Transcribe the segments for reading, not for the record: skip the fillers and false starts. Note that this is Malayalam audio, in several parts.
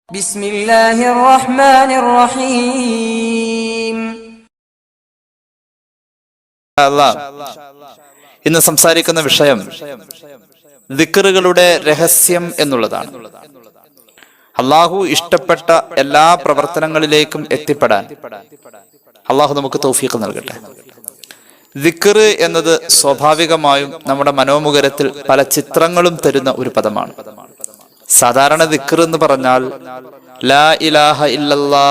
ബിസ്മില്ലാഹിർ റഹ്മാനിർ റഹീം. ഇന്ന് സംസാരിക്കുന്ന വിഷയം ദിക്റുകളുടെ രഹസ്യം എന്നുള്ളതാണ്. അള്ളാഹു ഇഷ്ടപ്പെട്ട എല്ലാ പ്രവർത്തനങ്ങളിലേക്കും എത്തിപ്പെടാൻ അള്ളാഹു നമുക്ക് തൗഫീഖ് നൽകട്ടെ. ദിക്ർ എന്നത് സ്വാഭാവികമായും നമ്മുടെ മനോമുഖരത്തിൽ പല ചിത്രങ്ങളും തരുന്ന ഒരു പദമാണ്. സാധാരണ ദിക്ർ എന്ന് പറഞ്ഞാൽ ലാ ഇലാഹ ഇല്ലല്ലാ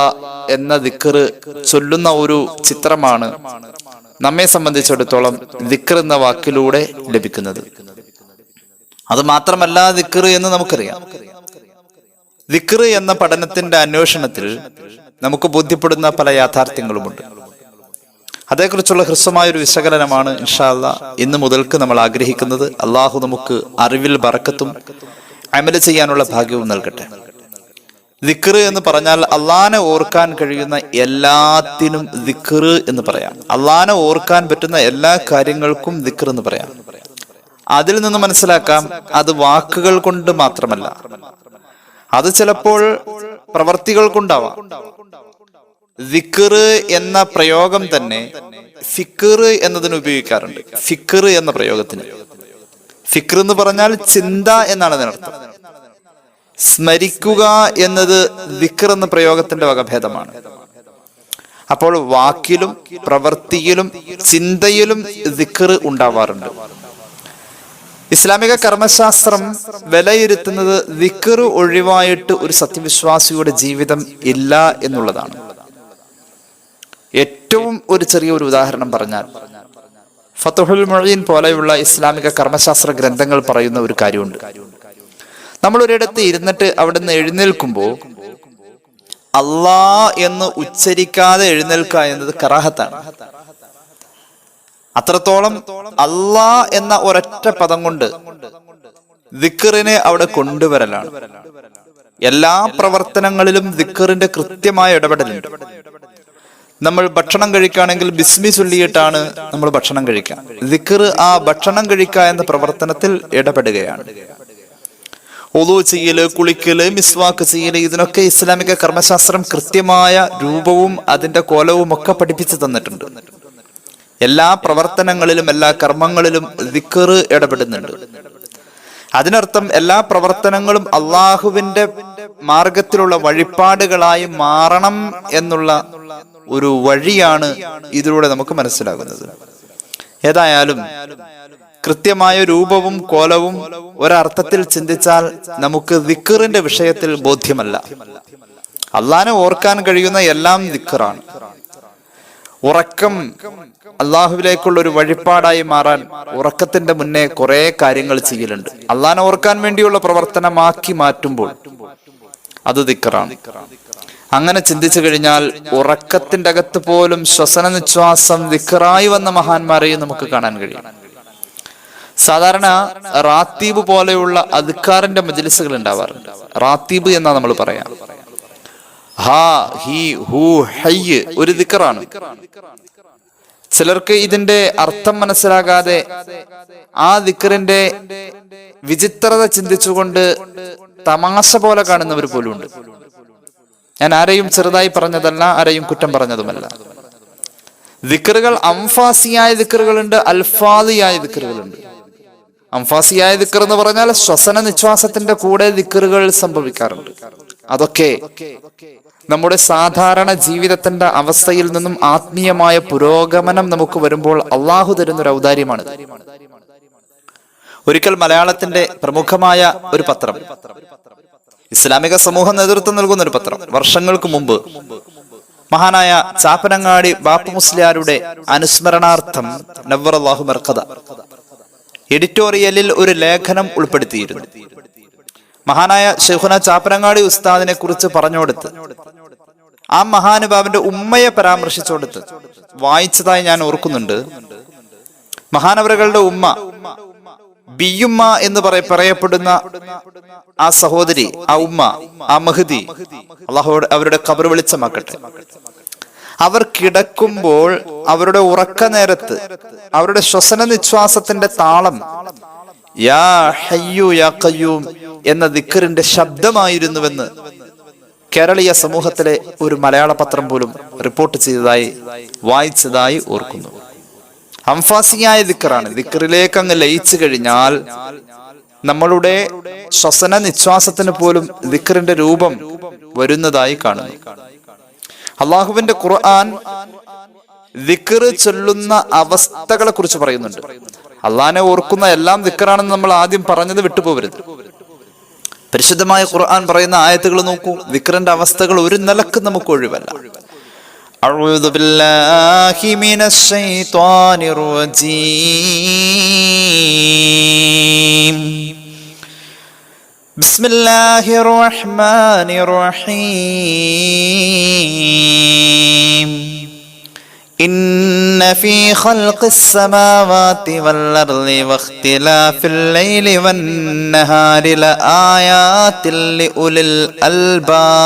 എന്ന ദിക്ർ ചൊല്ലുന്ന ഒരു ചിത്രമാണ് നമ്മെ സംബന്ധിച്ചിടത്തോളം ദിക്ർ എന്ന വാക്കിലൂടെ ലഭിക്കുന്നത്. അത് മാത്രമല്ല, ദിക്ർ എന്ന് നമുക്കറിയാം. ദിക്ർ എന്ന പഠനത്തിന്റെ അന്വേഷണത്തിൽ നമുക്ക് ബോധ്യപ്പെടുന്ന പല യാഥാർത്ഥ്യങ്ങളുമുണ്ട്. അതേക്കുറിച്ചുള്ള ഹ്രസ്വമായ ഒരു വിശകലനമാണ് ഇൻഷാ അല്ലാഹ് ഇന്ന് മുതൽക്ക് നമ്മൾ ആഗ്രഹിക്കുന്നത്. അള്ളാഹു നമുക്ക് അറിവിൽ ബറക്കത്തും അമല് ചെയ്യാനുള്ള ഭാഗ്യവും നൽകട്ടെ. ദിക്ർ എന്ന് പറഞ്ഞാൽ അള്ളാനെ ഓർക്കാൻ കഴിയുന്ന എല്ലാത്തിനും ദിക്ർ എന്ന് പറയാം. അള്ളാനെ ഓർക്കാൻ പറ്റുന്ന എല്ലാ കാര്യങ്ങൾക്കും ദിക്ർ എന്ന് പറയാം. അതിൽ നിന്ന് മനസ്സിലാക്കാം, അത് വാക്കുകൾ കൊണ്ട് മാത്രമല്ല, അത് ചിലപ്പോൾ പ്രവർത്തികൾ കൊണ്ടാവാം. ദിക്ർ എന്ന പ്രയോഗം തന്നെ ഫിക്ർ എന്നതിന് ഉപയോഗിക്കാറുണ്ട്. ഫിക്ർ എന്ന പ്രയോഗത്തിന് ഫിക്ർ എന്ന് പറഞ്ഞാൽ ചിന്ത എന്നാണ് അതിനർത്ഥം. സ്മരിക്കുക എന്നത് ദിക്ർ എന്ന പ്രയോഗത്തിന്റെ വകഭേദമാണ്. അപ്പോൾ വാക്കിലും പ്രവൃത്തിയിലും ചിന്തയിലും ദിക്ർ ഉണ്ടാവാറുണ്ട്. ഇസ്ലാമിക കർമ്മശാസ്ത്രം വിലയിരുത്തുന്നത് ദിക്ർ ഒഴിവായിട്ട് ഒരു സത്യവിശ്വാസിയുടെ ജീവിതം ഇല്ല എന്നുള്ളതാണ്. ഏറ്റവും ഒരു ചെറിയൊരു ഉദാഹരണം പറഞ്ഞാൽ, ഫത്ഹുൽ മുഈൻ പോലെയുള്ള ഇസ്ലാമിക കർമ്മശാസ്ത്ര ഗ്രന്ഥങ്ങൾ പറയുന്ന ഒരു കാര്യമുണ്ട്. നമ്മൾ ഒരിടത്ത് ഇരുന്നിട്ട് അവിടെ നിന്ന് എഴുന്നേൽക്കുമ്പോൾ അല്ലാ എന്ന് ഉച്ചരിക്കാതെ എഴുന്നേൽക്കുക എന്നത് കറാഹത്താണ്. അത്രത്തോളം അല്ലാ എന്ന ഒരൊറ്റ പദം കൊണ്ട് ദിക്റിനെ അവിടെ കൊണ്ടുവരലാണ്. എല്ലാ പ്രവർത്തനങ്ങളിലും ദിക്റിന്റെ കൃത്യമായ ഇടപെടലുണ്ട്. നമ്മൾ ഭക്ഷണം കഴിക്കുകയാണെങ്കിൽ ബിസ്മി ചൊല്ലിയിട്ടാണ് നമ്മൾ ഭക്ഷണം കഴിക്കുക. ദിക്ർ ആ ഭക്ഷണം കഴിക്കുക എന്ന പ്രവർത്തനത്തിൽ ഇടപെടുകയാണ്. ഒളു ചെയ്യല്, കുളിക്കല്, മിസ്വാക്ക് ചെയ്യല്, ഇതിനൊക്കെ ഇസ്ലാമിക കർമ്മശാസ്ത്രം കൃത്യമായ രൂപവും അതിന്റെ കോലവും ഒക്കെ പഠിപ്പിച്ചു തന്നിട്ടുണ്ട്. എല്ലാ പ്രവർത്തനങ്ങളിലും എല്ലാ കർമ്മങ്ങളിലും ദിക്ർ ഇടപെടുന്നുണ്ട്. അതിനർത്ഥം എല്ലാ പ്രവർത്തനങ്ങളും അള്ളാഹുവിന്റെ മാർഗത്തിലുള്ള വഴിപാടുകളായി മാറണം എന്നുള്ള ഒരു വഴിയാണ് ഇതിലൂടെ നമുക്ക് മനസ്സിലാകുന്നത്. ഏതായാലും കൃത്യമായ രൂപവും കോലവും ഒരർത്ഥത്തിൽ ചിന്തിച്ചാൽ നമുക്ക് ദിക്റിന്റെ വിഷയത്തിൽ ബോധ്യമല്ല. അള്ളാനെ ഓർക്കാൻ കഴിയുന്ന എല്ലാം ദിക്റാണ്. ഉറക്കം അള്ളാഹുവിലേക്കുള്ള ഒരു വഴിപാടായി മാറാൻ ഉറക്കത്തിന്റെ മുന്നേ കുറെ കാര്യങ്ങൾ ചെയ്യലുണ്ട്. അള്ളാനെ ഓർക്കാൻ വേണ്ടിയുള്ള പ്രവർത്തനമാക്കി മാറ്റുമ്പോൾ അത് ദിക്റാണ്. അങ്ങനെ ചിന്തിച്ചു കഴിഞ്ഞാൽ ഉറക്കത്തിന്റെ അകത്ത് പോലും ശ്വസന നിശ്വാസം ദിക്റായി വന്ന മഹാന്മാരെയും നമുക്ക് കാണാൻ കഴിയും. സാധാരണ റാത്തീബ് പോലെയുള്ള അദ്കാറിന്റെ മജ്ലിസുകൾ ഉണ്ടാവാറുണ്ട്. റാത്തീബ് എന്നാ നമ്മൾ പറയാം. ഹാ ഹി ഹു ഹയ്യ് ഒരു ദിക്റാണ്. ചിലർക്ക് ഇതിന്റെ അർത്ഥം മനസ്സിലാകാതെ ആ ദിക്റിന്റെ വിചിത്രത ചിന്തിച്ചുകൊണ്ട് തമാശ പോലെ കാണുന്നവർ പോലും ഉണ്ട്. ഞാൻ ആരെയും ചെറുതായി പറഞ്ഞതല്ല, ആരെയും കുറ്റം പറഞ്ഞതുമല്ല. ദിക്റുകൾ അംഫാസിയായ ദിക്റുകളുണ്ട്, അൽഫാദിയായ ദിക്റുകളുണ്ട്. അംഫാസിയായ ദിക്ർ എന്ന് പറഞ്ഞാൽ ശ്വസന നിശ്വാസത്തിന്റെ കൂടെ ദിക്റുകൾ സംഭവിക്കാറുണ്ട്. അതൊക്കെ നമ്മുടെ സാധാരണ ജീവിതത്തിന്റെ അവസ്ഥയിൽ നിന്നും ആത്മീയമായ പുരോഗമനം നമുക്ക് വരുമ്പോൾ അള്ളാഹു തരുന്നൊരു ഔദാര്യമാണ്. ഒരിക്കൽ മലയാളത്തിന്റെ പ്രമുഖമായ ഒരു പത്രം, ഇസ്ലാമിക സമൂഹം നേതൃത്വം നൽകുന്ന ഒരു പത്രം, വർഷങ്ങൾക്ക് മുമ്പ് മഹാനായ ചാപ്പനങ്ങാടി ബാപ്പു മുസ്ലിയാരുടെ അനുസ്മരണാർത്ഥം നവ്വറല്ലാഹു മർഖദ എഡിറ്റോറിയലിൽ ഒരു ലേഖനം ഉൾപ്പെടുത്തിയിരുന്നു. മഹാനായ ശൈഖുന ചാപ്പനങ്ങാടി ഉസ്താദിനെ കുറിച്ച് പറഞ്ഞുകൊടുത്ത് ആ മഹാനുഭാവന്റെ ഉമ്മയെ പരാമർശിച്ചുകൊടുത്ത് വായിച്ചതായി ഞാൻ ഓർക്കുന്നുണ്ട്. മഹാനവറുകളുടെ ഉമ്മ ബിയുമ്മ എന്ന് പറയപ്പെടുന്ന ആ സഹോദരി, ആ ഉമ്മ, ആ മഹദി, അള്ളാഹു അവരുടെ ഖബർ വെളിച്ചമാക്കട്ടെ. അവർ കിടക്കുമ്പോൾ അവരുടെ ഉറക്ക നേരത്ത് അവരുടെ ശ്വസന നിശ്വാസത്തിന്റെ താളം യാ ഹയ്യു യാ ഖയ്യൂം എന്ന ദിക്റിന്റെ ശബ്ദമായിരുന്നുവെന്ന് കേരളീയ സമൂഹത്തിലെ ഒരു മലയാള പത്രം പോലും റിപ്പോർട്ട് ചെയ്തതായി വായിച്ചതായി ഓർക്കുന്നു. അംഫാസിയായ ദിക്റാണ്. ദിക്റിലേക്ക് അങ്ങ് ലയിച്ചു കഴിഞ്ഞാൽ നമ്മളുടെ ശ്വസന നിശ്വാസത്തിന് പോലും ദിക്റിന്റെ രൂപം വരുന്നതായി കാണുന്നു. അള്ളാഹുവിന്റെ ഖുർആൻ ദിക്ർ ചൊല്ലുന്ന അവസ്ഥകളെ കുറിച്ച് പറയുന്നുണ്ട്. അള്ളാഹിനെ ഓർക്കുന്ന എല്ലാം ദിക്റാണെന്ന് നമ്മൾ ആദ്യം പറഞ്ഞത് വിട്ടുപോകരുത്. പരിശുദ്ധമായ ഖുർആൻ പറയുന്ന ആയത്തുകൾ നോക്കൂ. ദിക്റിന്റെ അവസ്ഥകൾ ഒരു നിലക്ക് നമുക്ക് ഒഴിവല്ല. അഊദു ബില്ലാഹി മിനശ് ശൈത്വാനിർ റജീം. ബിസ്മില്ലാഹിർ റഹ്മാനിർ റഹീം. إن في خلق السماوات والأرض واختلاف الليل والنهار لآيات لأولي الألباب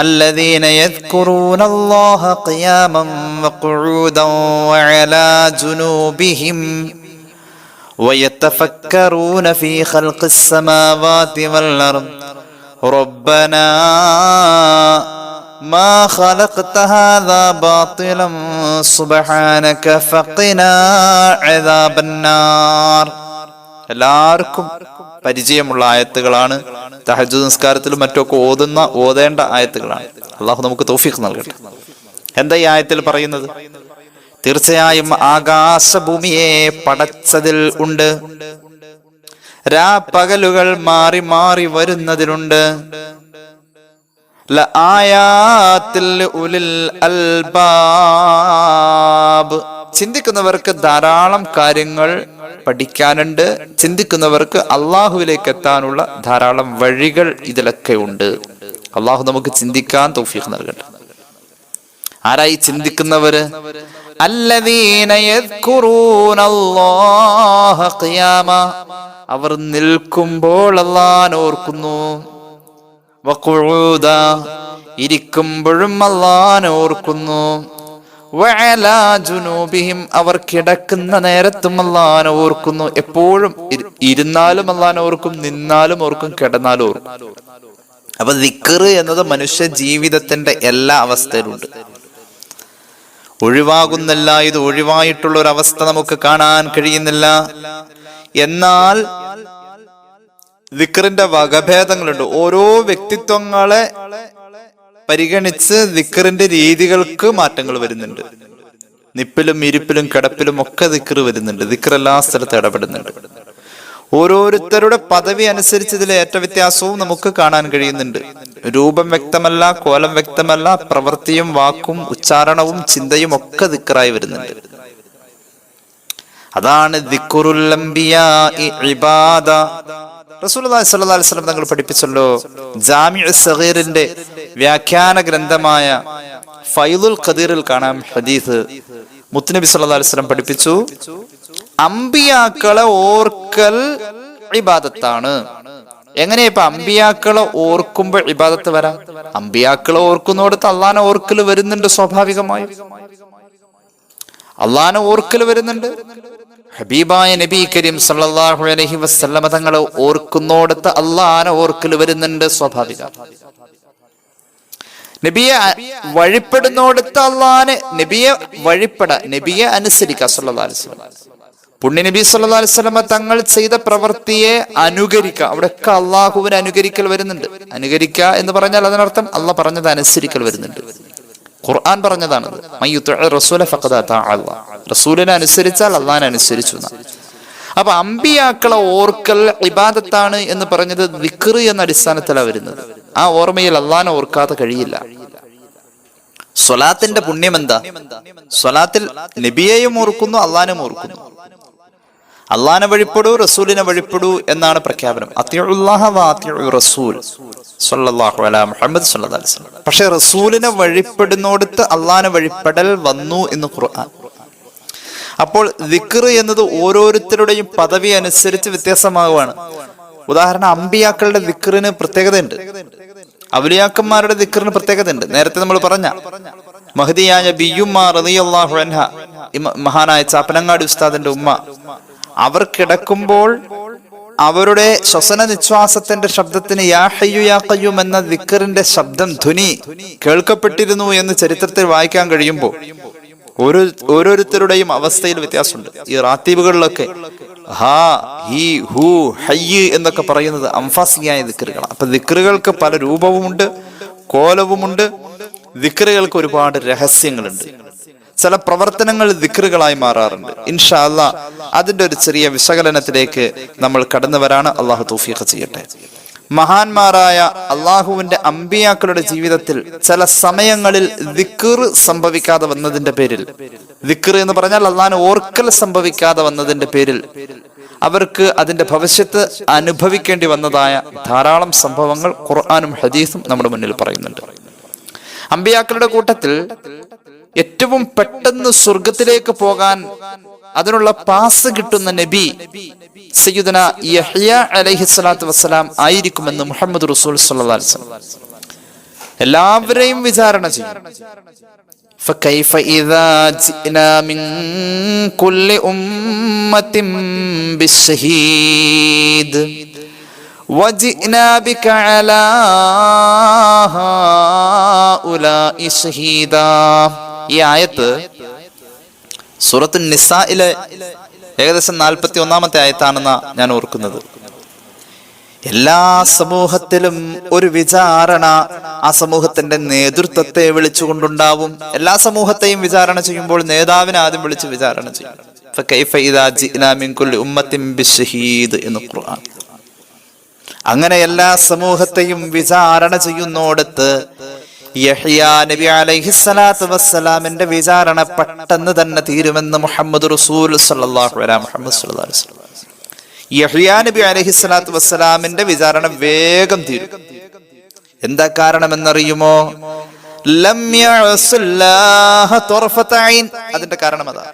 الذين يذكرون الله قياما وقعودا وعلى جنوبهم ويتفكرون في خلق السماوات والأرض ربنا ما خلقت هذا باطلا سبحانك فقنا عذاب النار. എല്ലാവർക്കും പരിചയമുള്ള ആയത്തുകളാണ്. തഹജ്ജുദ് നിസ്കാരത്തിലും മറ്റൊക്കെ ഓതേണ്ട ആയത്തുകളാണ്. അള്ളാഹു നമുക്ക് തൗഫീഖ് നൽകട്ടെ. എന്താ ഈ ആയത്തിൽ പറയുന്നത്? തീർച്ചയായും ആകാശഭൂമിയെ പടച്ചതിൽ ഉണ്ട്, രാപ്പകലുകൾ മാറി മാറി വരുന്നതിലുണ്ട്. ചിന്തിക്കുന്നവർക്ക് ധാരാളം കാര്യങ്ങൾ പഠിക്കാനുണ്ട്. ചിന്തിക്കുന്നവർക്ക് അള്ളാഹുവിലേക്ക് എത്താനുള്ള ധാരാളം വഴികൾ ഇതിലൊക്കെ ഉണ്ട്. അള്ളാഹു നമുക്ക് ചിന്തിക്കാൻ തൗഫീഖ് നൽകട്ടെ. ആരായി ചിന്തിക്കുന്നവര്? അല്ലദീന യദ്കുറൂന അല്ലാഹ ഖിയാമ, അവർ നിൽക്കുമ്പോൾ അല്ലാഹനെ ഓർക്കുന്നു. വഖുഊദ, ഇരിക്കുമ്പോഴും അല്ലാഹനെ ഓർക്കുന്നു. വഅലാ ജുനൂബിഹിം, അവർ കിടക്കുന്ന നേരത്തും അല്ലാഹനെ ഓർക്കുന്നു. എപ്പോഴും ഇരുന്നാലും അല്ലാഹനെ ഓർക്കും, നിന്നാലും ഓർക്കും, കിടന്നാലും ഓർക്കും. അപ്പൊ ദിക്ർ എന്നത് മനുഷ്യ ജീവിതത്തിന്റെ എല്ലാ അവസ്ഥയിലുണ്ട്. ഒഴിവാകുന്നില്ല. ഇത് ഒഴിവായിട്ടുള്ള ഒരു അവസ്ഥ നമുക്ക് കാണാൻ കഴിയുന്നില്ല. എന്നാൽ ദിക്റിന്റെ വകഭേദങ്ങളുണ്ട്. ഓരോ വ്യക്തിത്വങ്ങളെ പരിഗണിച്ച് ദിക്റിന്റെ രീതികൾക്ക് മാറ്റങ്ങൾ വരുന്നുണ്ട്. നിപ്പിലും ഇരിപ്പിലും കിടപ്പിലും ഒക്കെ ദിക്ർ വരുന്നുണ്ട്. ദിക്ർ എല്ലാ സ്ഥലത്തും ഇടപെടുന്നുണ്ട്. ഓരോരുത്തരുടെ പദവി അനുസരിച്ച് ഇതിലെ ഏറ്റ വ്യത്യാസവും നമുക്ക് കാണാൻ കഴിയുന്നുണ്ട്. രൂപം വ്യക്തമല്ല, കോലം വ്യക്തമല്ല, പ്രവൃത്തിയും വാക്കും ഉച്ചാരണവും ചിന്തയും ഒക്കെ ദിക്റായി വരുന്നുണ്ട്. അതാണ് ദിക്റുൽ അംബിയാഇ ഇബാദ. റസൂലുള്ളാഹി സ്വല്ലല്ലാഹു അലൈഹി വസല്ലം തങ്ങൾ പഠിപ്പിച്ചല്ലോ. ജാമിഉ സഗീറിന്റെ വ്യാഖ്യാന ഗ്രന്ഥമായ ഫൈദുൽ ഖദീറിൽ കാണാം ഹദീസ്. മുത്തുനബി സ്വല്ലല്ലാഹു അലൈഹി വസല്ലം പഠിപ്പിച്ചു, അമ്പിയാക്കളെ ഓർക്കൽ ഇബാദത്താണ്. എങ്ങനെ ഇപ്പൊ അമ്പിയാക്കളെ ഓർക്കുമ്പോ ഇബാദത്ത് വരാം? അമ്പിയാക്കളെ ഓർക്കുന്നോടത്ത് അള്ളാനെ ഓർക്കൽ വരുന്നുണ്ട്. സ്വാഭാവികമായും അള്ളാനെ ഓർക്കൽ വരുന്നുണ്ട്. ഹബീബായ നബി കരീം സല്ലല്ലാഹു അലൈഹി വസല്ലമ തങ്ങളെ ഓർക്കുന്നോടത്ത് അള്ളാനെ ഓർക്കൽ വരുന്നുണ്ട്. സ്വാഭാവിക. നബിയെ വഴിപ്പെടുന്നോടത്ത് അള്ളാനെ, നബിയെ നബിയെ അനുസരിക്കുക. സല്ലല്ലാഹു അലൈഹി വസല്ലം പുണ്യ നബി സല്ലല്ലാഹു അലൈഹി വസല്ലമ തങ്ങൾ ചെയ്ത പ്രവൃത്തിയെ അനുകരിക്കുക. അവിടെയൊക്കെ അള്ളാഹുവിനെ അനുകരിക്കൽ വരുന്നുണ്ട്. അനുകരിക്കുക എന്ന് പറഞ്ഞാൽ അതിനർത്ഥം അള്ളാഹ് പറഞ്ഞത് അനുസരിക്കൽ വരുന്നുണ്ട്. ഖുർആൻ പറഞ്ഞതാണത്. റസൂലിനെ അനുസരിച്ചാൽ അള്ളാഹിനെ അനുസരിച്ചു. അപ്പൊ അമ്പിയാക്കളെ ഓർക്കൽ ഇബാദത്താണ് എന്ന് പറഞ്ഞത് ദിക്ർ എന്ന അടിസ്ഥാനത്തിലാണ് വരുന്നത്. ആ ഓർമ്മയിൽ അള്ളാഹിനെ ഓർക്കാതെ കഴിയില്ല. സ്വലാത്തിന്റെ പുണ്യം എന്താ? സ്വലാത്തിൽ നബിയെയും ഓർക്കുന്നു, അള്ളാഹിനെയും ഓർക്കുന്നു. അള്ളാഹിനെ വഴിപ്പെടൂ, റസൂലിനെ വഴിപ്പെടൂ എന്നാണ് പ്രഖ്യാപനം. അത്തിഉല്ലാഹ വ അത്തിഉ റസൂൽ സ്വല്ലല്ലാഹു അലാ മുഹമ്മദ് സ്വല്ലല്ലാഹു അലൈഹി വസല്ലം. പക്ഷെ റസൂലിനെ വഴിപ്പെടുന്നോടത്ത് അള്ളാഹിനെ വഴിപ്പെടൽ വന്നു എന്ന് ഖുർആൻ. അപ്പോൾ ദിക്ർ എന്നത് ഓരോരുത്തരുടെയും പദവി അനുസരിച്ച് വ്യത്യാസമാകുവാണ്. ഉദാഹരണം, അമ്പിയാക്കളുടെ ദിക്റിന് പ്രത്യേകതയുണ്ട്, ഔലിയാക്കന്മാരുടെ ദിക്റിന് പ്രത്യേകതയുണ്ട്. നേരത്തെ നമ്മൾ പറഞ്ഞ മഹദിയായ ബിയ്യുമ്മ റളിയല്ലാഹു അൻഹ, മഹാനായ ചാപ്പനങ്ങാടി ഉസ്താദിന്റെ ഉമ്മ, അവർ കിടക്കുമ്പോൾ അവരുടെ ശ്വസന നിശ്വാസത്തിന്റെ ശബ്ദത്തിന് യാ ഹയ്യു യാ ഖയ്യൂം എന്ന ദിക്റിന്റെ ശബ്ദം ധ്വനി കേൾക്കപ്പെട്ടിരുന്നു എന്ന് ചരിത്രത്തിൽ വായിക്കാൻ കഴിയുമ്പോൾ ഓരോരുത്തരുടെയും അവസ്ഥയിൽ വ്യത്യാസമുണ്ട്. ഈ റാത്തീബുകളിലൊക്കെ ഹാ ഹി ഹു ഹയ്യ് എന്നൊക്കെ പറയുന്നത് അംഫാസിയായ ദിക്റുകളാണ്. അപ്പൊ ദിക്റുകൾക്ക് പല രൂപവുമുണ്ട്, കോലവുമുണ്ട്. ദിക്റുകൾക്ക് ഒരുപാട് രഹസ്യങ്ങളുണ്ട്. ചില പ്രവർത്തനങ്ങൾ ദിക്റുകളായി മാറാറുണ്ട്. ഇൻഷാ അല്ലാഹ് അതിന്റെ ഒരു ചെറിയ വിശകലനത്തിലേക്ക് നമ്മൾ കടന്നുവരാണ്. അള്ളാഹു തൗഫീഖ് ചെയ്യട്ടെ. മഹാന്മാരായ അള്ളാഹുവിന്റെ അമ്പിയാക്കളുടെ ജീവിതത്തിൽ ചില സമയങ്ങളിൽ ദിക്ർ സംഭവിക്കാതെ വന്നതിന്റെ പേരിൽ, ദിക്ർ എന്ന് പറഞ്ഞാൽ അള്ളാഹിനെ ഓർക്കൽ സംഭവിക്കാതെ വന്നതിന്റെ പേരിൽ അവർക്ക് അതിന്റെ ഭവിഷ്യത്ത് അനുഭവിക്കേണ്ടി വന്നതായ ധാരാളം സംഭവങ്ങൾ ഖുർആനും ഹദീസും നമ്മുടെ മുന്നിൽ പറയുന്നുണ്ട്. അമ്പിയാക്കളുടെ കൂട്ടത്തിൽ ഏറ്റവും പെട്ടെന്ന് സ്വർഗത്തിലേക്ക് പോകാൻ അതിനുള്ള പാസ് കിട്ടുന്ന നബി സയ്യിദുനാ യഹ്യ അലൈഹിസ്സലാത്തു വസ്സലാം ആയിരിക്കുമെന്ന് മുഹമ്മദ് റസൂൽ സ്വല്ലല്ലാഹു അലൈഹി വസല്ലം എല്ലാവരെയും വിചാരണ ചെയ്യും. فكيف إذا جئنا من كل أمة بالشهيد وجئنا بك على هؤلاء شهيدا. ഈ ആയത്ത് സൂറത്തുൻ നിസായിലെ ഏകദേശം 41-ാമത്തെ ആയത്താണെന്നാ ഞാൻ ഓർക്കുന്നത്. എല്ലാ സമൂഹത്തിലും ഒരു വിചാരണ ആ സമൂഹത്തിന്റെ നേതൃത്വത്തെ വിളിച്ചുകൊണ്ടുണ്ടാവും. എല്ലാ സമൂഹത്തെയും വിചാരണ ചെയ്യുമ്പോൾ നേതാവിനെ ആദ്യം വിളിച്ച് വിചാരണ ചെയ്യും. ഫകൈഫ ഇദാ ജിഅനാ മിൻ കുല്ലി ഉമ്മത്തിൻ ബിശ്ശഹീദ് എന്ന് ഖുർആൻ. അങ്ങനെ എല്ലാ സമൂഹത്തെയും വിചാരണ ചെയ്യുന്നോടത്ത് യഹ്യാ നബി അലൈഹിസ്സലാത്തു വസ്സലാമിന്റെ വിചാരണ പെട്ടെന്ന് തന്നെ തീരുമെന്ന് മുഹമ്മദ് റസൂൽ സ്വല്ലല്ലാഹു അലൈഹി വസല്ലം. യഹ്യാ നബി അലൈഹിസ്സലാത്തു വസ്സലാമിന്റെ വിചാരണ വേഗം തീരും. എന്താ കാരണമെന്നറിയുമോ? ലം യഅസുല്ലാഹ തർഫത ഐൻ. അതിന്റെ കാരണം അതാ.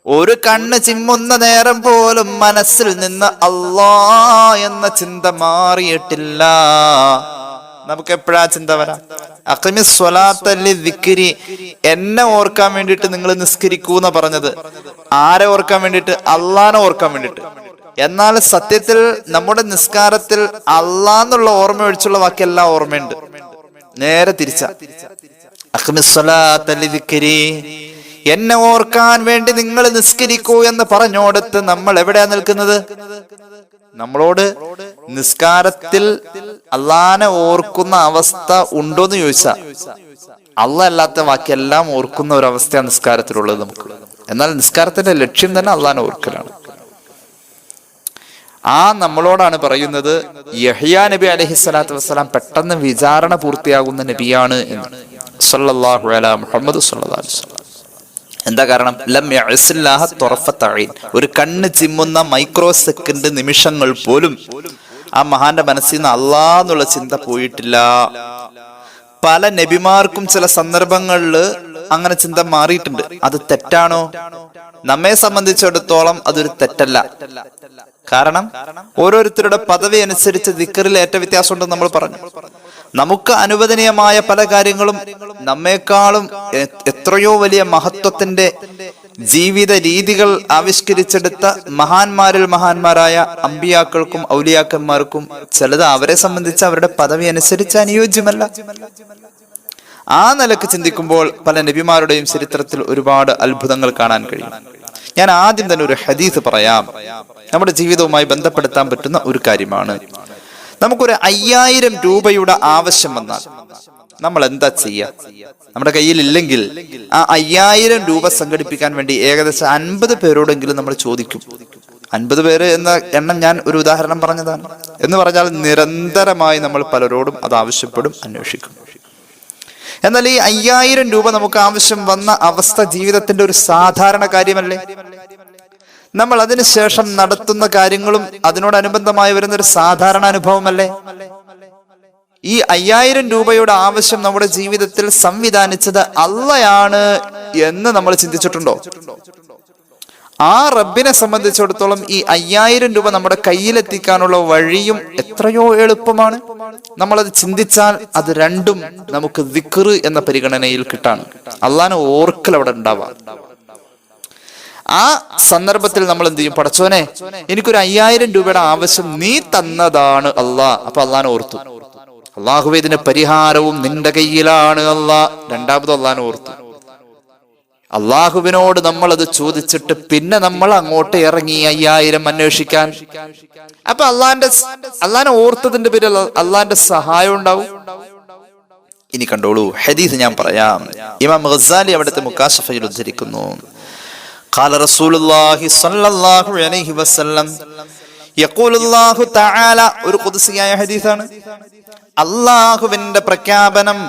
ഒരു കണ്ണ് ചിമ്മുന്ന നേരം പോലും മനസ്സിൽ നിന്ന് അല്ലാഹ് എന്ന ചിന്ത മാറിയിട്ടില്ല. നമുക്ക് എപ്പോഴാ ചിന്ത വരാം? അഖിമിസ് സ്വലാത്ത ലിദ്ദിക്രി, എന്നെ ഓർക്കാൻ വേണ്ടിയിട്ട് നിങ്ങൾ നിസ്കരിക്കൂ എന്നാ പറഞ്ഞത്. ആരെ ഓർക്കാൻ വേണ്ടിയിട്ട്? അള്ളാനെ ഓർക്കാൻ വേണ്ടിയിട്ട്. എന്നാൽ സത്യത്തിൽ നമ്മുടെ നിസ്കാരത്തിൽ അള്ളാഹ് എന്നുള്ള ഓർമ്മ ഒഴിച്ചുള്ള ബാക്കിയെല്ലാം ഓർമ്മയുണ്ട്. നേരെ തിരിച്ച അഖിമിസ് സ്വലാത്ത ലിദ്ദിക്രി, എന്നെ ഓർക്കാൻ വേണ്ടി നിങ്ങൾ നിസ്കരിക്കൂ എന്ന് പറഞ്ഞോടത്ത് നമ്മൾ എവിടെയാ നിൽക്കുന്നത്? നമ്മളോട് നിസ്കാരത്തിൽ അള്ളാനെ ഓർക്കുന്ന അവസ്ഥ ഉണ്ടോന്ന് ചോദിച്ചാ അള്ളാഹ് അല്ലാത്ത ബാക്കിയെല്ലാം ഓർക്കുന്ന ഒരു അവസ്ഥയാണ് നിസ്കാരത്തിലുള്ളത് നമുക്ക്. എന്നാൽ നിസ്കാരത്തിന്റെ ലക്ഷ്യം തന്നെ അള്ളാനെ ഓർക്കലാണ്. നമ്മളോടാണ് പറയുന്നത് യഹ്യാ നബി അലൈഹിസ്സലാത്തു വസ്സലാം പെട്ടെന്ന് വിചാരണ പൂർത്തിയാകുന്ന നബിയാണ് എന്ന്. സല്ലല്ലാഹു അലാ മുഹമ്മദ് സല്ലല്ലാഹു അലൈഹി വസല്ലം. എന്താ കാരണം? ലം യഅസില്ലാഹ തർഫത ഐൻ. ഒരു കണ്ണ് ചിമ്മുന്ന മൈക്രോ സെക്കൻഡ് നിമിഷങ്ങൾ പോലും ആ മഹാന്റെ മനസ്സിൽ നിന്ന് അല്ലാഹ് എന്നുള്ള ചിന്ത പോയിട്ടില്ല. പല നബിമാർക്കും ചില സന്ദർഭങ്ങളിൽ അങ്ങനെ ചിന്ത മാറിയിട്ടുണ്ട്. അത് തെറ്റാണോ? നമ്മെ സംബന്ധിച്ചിടത്തോളം അതൊരു തെറ്റല്ല. കാരണം ഓരോരുത്തരുടെ പദവി അനുസരിച്ച് ദിക്റിൽ ഏറ്റ വ്യത്യാസം ഉണ്ടെന്ന് നമ്മൾ പറഞ്ഞു. നമുക്ക് അനുവദനീയമായ പല കാര്യങ്ങളും നമ്മെക്കാളും എത്രയോ വലിയ മഹത്വത്തിന്റെ ജീവിത രീതികൾ ആവിഷ്കരിച്ചെടുത്ത മഹാന്മാരിൽ മഹാന്മാരായ അമ്പിയാക്കൾക്കും ഔലിയാക്കന്മാർക്കും ചിലത് അവരെ സംബന്ധിച്ച് അവരുടെ പദവി അനുസരിച്ച് അനുയോജ്യമല്ല. ആ നിലക്ക് ചിന്തിക്കുമ്പോൾ പല നബിമാരുടെയും ചരിത്രത്തിൽ ഒരുപാട് അത്ഭുതങ്ങൾ കാണാൻ കഴിയും. ഞാൻ ആദ്യം തന്നെ ഒരു ഹദീസ് പറയാം. നമ്മുടെ ജീവിതവുമായി ബന്ധപ്പെടുത്താൻ പറ്റുന്ന ഒരു കാര്യമാണ്. നമുക്കൊരു 5000 രൂപയുടെ ആവശ്യം വന്നാൽ നമ്മൾ എന്താ ചെയ്യുക? നമ്മുടെ കയ്യിൽ ഇല്ലെങ്കിൽ ആ 5000 രൂപ സംഘടിപ്പിക്കാൻ വേണ്ടി ഏകദേശം 50 പേരോടെങ്കിലും നമ്മൾ ചോദിക്കും. 50 പേര് എന്ന എണ്ണം ഞാൻ ഒരു ഉദാഹരണം പറഞ്ഞതാണ്. എന്ന് പറഞ്ഞാൽ നിരന്തരമായി നമ്മൾ പലരോടും അത് ആവശ്യപ്പെടും, അന്വേഷിക്കും. എന്നാൽ ഈ 5000 രൂപ നമുക്ക് ആവശ്യം വന്ന അവസ്ഥ ജീവിതത്തിന്റെ ഒരു സാധാരണ കാര്യമല്ലേ? നമ്മൾ അതിനുശേഷം നടത്തുന്ന കാര്യങ്ങളും അതിനോടനുബന്ധമായി വരുന്ന ഒരു സാധാരണ അനുഭവമല്ലേ? ഈ 5000 രൂപയുടെ ആവശ്യം നമ്മുടെ ജീവിതത്തിൽ സംവിധാനിച്ചത് അള്ളയാണ് എന്ന് നമ്മൾ ചിന്തിച്ചിട്ടുണ്ടോ? ആ റബ്ബിനെ സംബന്ധിച്ചിടത്തോളം ഈ 5000 രൂപ നമ്മുടെ കയ്യിലെത്തിക്കാനുള്ള വഴിയും എത്രയോ എളുപ്പമാണ്. നമ്മളത് ചിന്തിച്ചാൽ അത് രണ്ടും നമുക്ക് ദിക്ർ എന്ന പരിഗണനയിൽ കിട്ടാണ്. അള്ളാനെ ഓർക്കൽ അവിടെ ഉണ്ടാവാം. ആ സന്ദർഭത്തിൽ നമ്മൾ എന്ത് ചെയ്യും? പടച്ചോനെ, എനിക്കൊരു 5000 രൂപയുടെ ആവശ്യം നീ തന്നതാണ് അല്ലാ. അപ്പൊ അള്ളാനെ ഓർത്തു, അള്ളാഹുവേ ഇതിന്റെ പരിഹാരവും നിന്റെ കയ്യിലാണ് അല്ലാ. രണ്ടാമത് അള്ളാനെ ഓർത്തു. അള്ളാഹുവിനോട് നമ്മൾ അത് ചോദിച്ചിട്ട് പിന്നെ നമ്മൾ അങ്ങോട്ട് ഇറങ്ങി 5000 അന്വേഷിക്കാൻ. അപ്പൊ അള്ളാനെ ഓർത്തതിന്റെ പേരിൽ അള്ളാന്റെ സഹായം ഉണ്ടാവും. ഇനി കണ്ടോളൂ, ഹദീസ് ഞാൻ പറയാം. ഇമാം ഗസാലി അവിടുത്തെ മുകാശഫയിൽ ഉദ്ധരിക്കുന്നു, ഖാല റസൂലുള്ളാഹി സ്വല്ലല്ലാഹു അലൈഹി വസല്ലം യഖൂലുല്ലാഹു തആല, ഒരു ഖുദ്സിയായ ഹദീസാണ്. അല്ലാഹുവിന്റെ പ്രഖ്യാപനം,